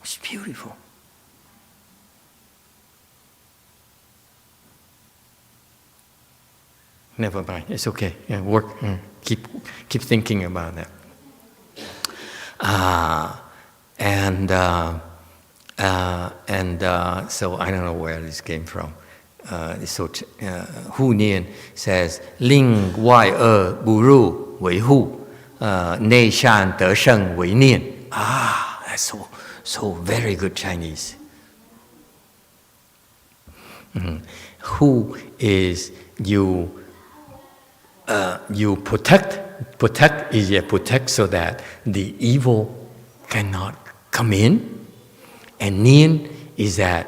It's beautiful. Never mind. It's okay. Yeah, work. Keep thinking about that. So I don't know where this came from. So Hu Nian says, Ling Wai Bu Ru Wei Hu, Nei Shan De Sheng Wei Nian. That's so very good Chinese. Who is you protect so that the evil cannot come in, and Nian is that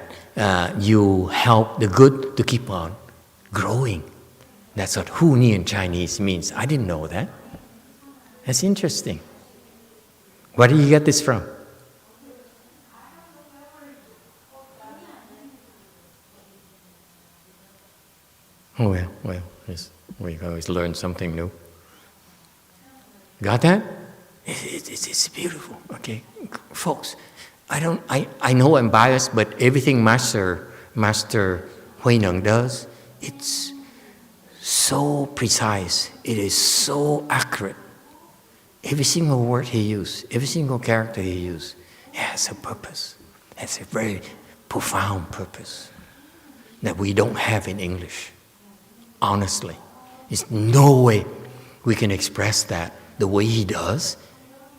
you help the good to keep on growing. That's what Hu Ni in Chinese means. I didn't know that. That's interesting. Where did you get this from? Oh, well, we always learn something new. Got that? It's beautiful. Okay, folks. I know I'm biased, but everything Master HuáiRàng does, it's so precise. It is so accurate. Every single word he used, every single character he used, has a purpose. Has a very profound purpose that we don't have in English. Honestly, there's no way we can express that the way he does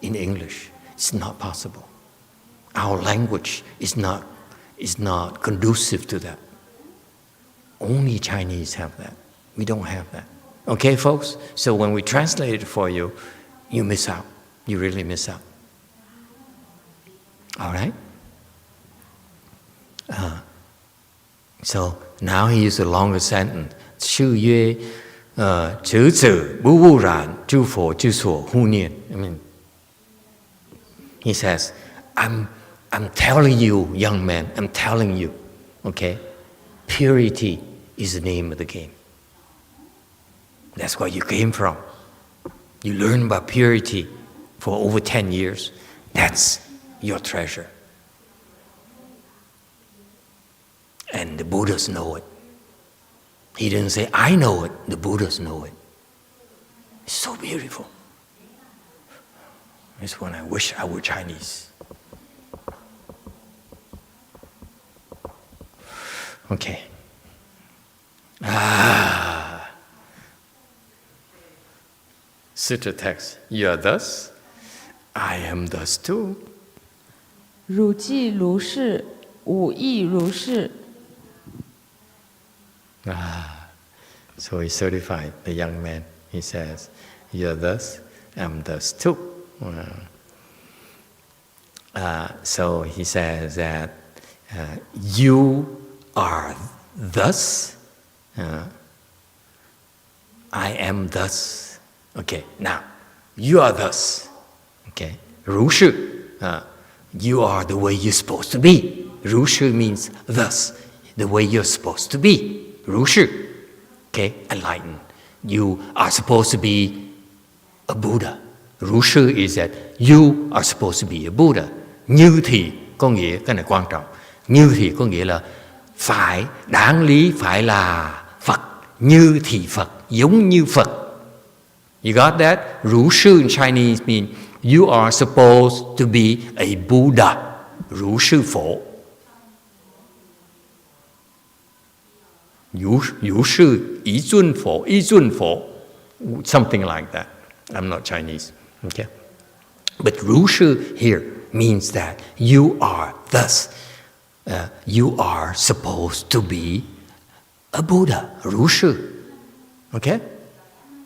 in English. It's not possible. Our language is not conducive to that. Only Chinese have that. We don't have that. Okay, folks? So when we translate it for you, you miss out. You really miss out. All right? So now he used a longer sentence. 是曰执子不污染诸佛之所护念. I mean, he says, I'm telling you, young man, I'm telling you, okay? Purity is the name of the game. That's where you came from. You learn about purity for over 10 years. That's your treasure. And the Buddhas know it. He didn't say, I know it, the Buddhas know it. It's so beautiful. It's when I wish I were Chinese. Okay. Sutra text. You are thus, I am thus too. 汝既如是，吾亦如是。 So he certified the young man. He says, you're thus, I'm thus too. So he says that you are thus, I am thus. Okay, now, you are thus. Okay, 如是, you are the way you're supposed to be. 如是 means thus, the way you're supposed to be. 如是, okay, enlightened. You are supposed to be a Buddha. 如是 is that you are supposed to be a Buddha. Như thì có nghĩa, cái này quan trọng. Như thì có nghĩa là phải, đáng lý phải là Phật. Như thì Phật, giống như Phật. You got that? 如是 in Chinese means you are supposed to be a Buddha. 如是佛. 如是一尊佛, 一尊佛, something like that. I'm not Chinese, okay? But 如是 here means that you are thus, you are supposed to be a Buddha. 如是, okay?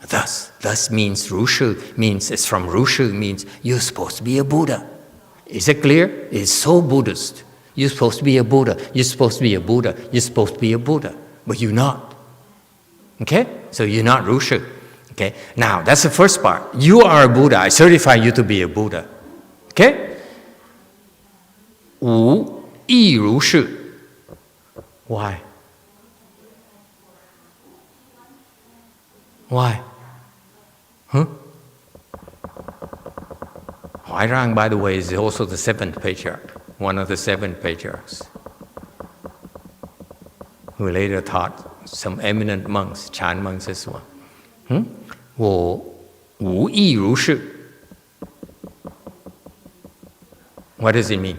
Thus means 如是 means it's from 如是 means you're supposed to be a Buddha. Is it clear? It's so Buddhist. You're supposed to be a Buddha. You're supposed to be a Buddha. You're supposed to be a Buddha. But you're not. Okay? So you're not 如是. Okay? Now, that's the first part. You are a Buddha. I certify you to be a Buddha. Okay? 吾亦如是. Why? Why? Huh? HuáiRàng, by the way, is also the seventh patriarch, one of the seven patriarchs, who later taught some eminent monks, Chan monks as well. 我无亦如是. What does it mean?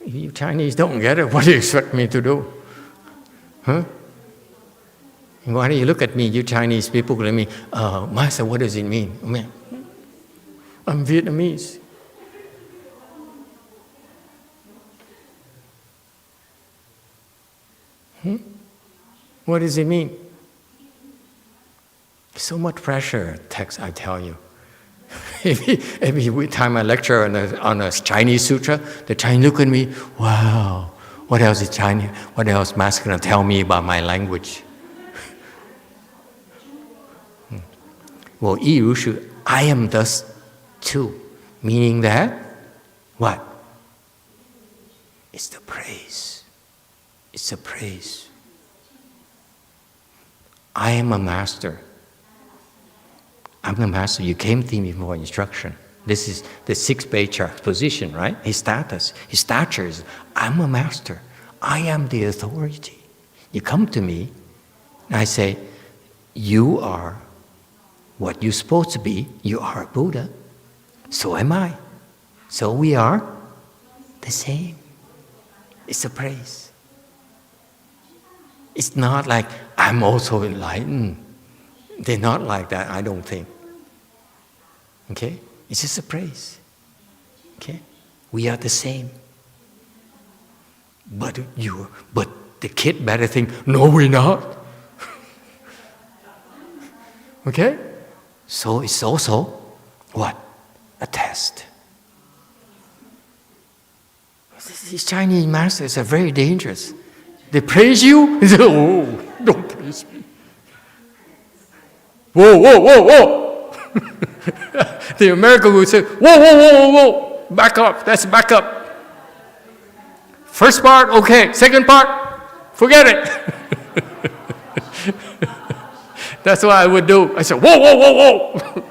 You Chinese don't get it. What do you expect me to do? Huh? Why do you look at me, you Chinese people, look at me, Master, what does it mean? I mean, I'm Vietnamese. What does it mean? So much pressure, text, I tell you. Every time I lecture on a Chinese sutra, the Chinese look at me, wow, what else is Chinese? What else Master going to tell me about my language? Well, 亦如是, I am thus too. Meaning that, what? It's the praise. It's the praise. I am a master. I'm the master. You came to me for instruction. This is the Sixth Patriarch's position, right? His status, his stature is, I'm a master. I am the authority. You come to me, and I say, you are what you're supposed to be. You are a Buddha. So am I. So we are the same. It's a praise. It's not like, I'm also enlightened. They're not like that, I don't think. Okay? It's just a praise. Okay? We are the same. But the kid better think, no, we're not. Okay? So it's also what? A test. These Chinese masters are very dangerous. They praise you, they say, oh, don't praise me. Whoa, whoa, whoa, whoa. The American would say, whoa, whoa, whoa, whoa, whoa. Back up, that's back up. First part, okay. Second part, forget it. That's what I would do. I said, whoa, whoa, whoa, whoa.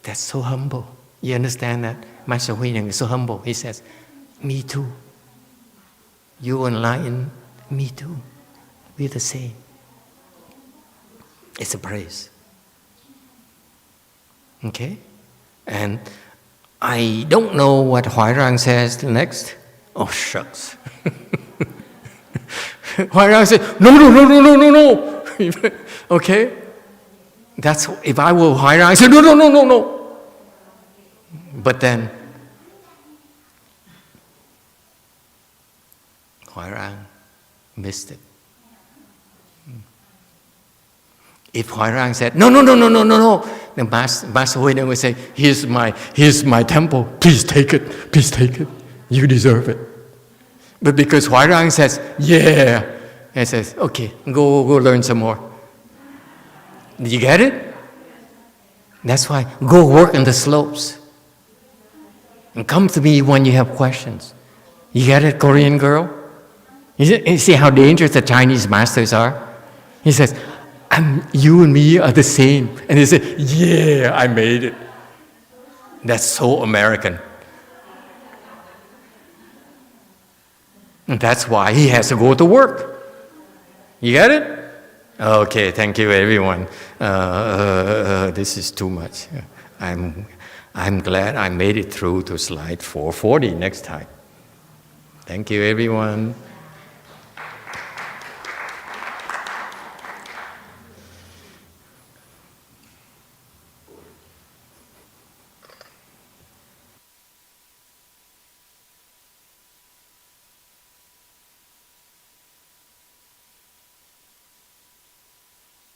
That's so humble. You understand that? Master HuáiRàng is so humble. He says, me too. You enlightened, me too. We're the same. It's a praise. Okay? And I don't know what HuáiRàng says next. Oh, shucks. HuáiRàng said, no, no, no, no, no, no, no. Okay? That's, if I were HuáiRàng, I said, no, no, no, no, no. But then, HuáiRàng missed it. If HuáiRàng said, no, no, no, no, no, no, no, then Master HuáiRàng would say, here's my temple, please take it, you deserve it. But because HuáiRàng says, yeah, he says, okay, go learn some more. Did you get it? That's why, go work on the slopes. And come to me when you have questions. You get it, Korean girl? You see how dangerous the Chinese masters are? He says, you and me are the same. And he said, yeah, I made it. That's so American. And that's why he has to go to work. You get it? Okay, thank you everyone. This is too much. I'm glad I made it through to slide 440 next time. Thank you everyone.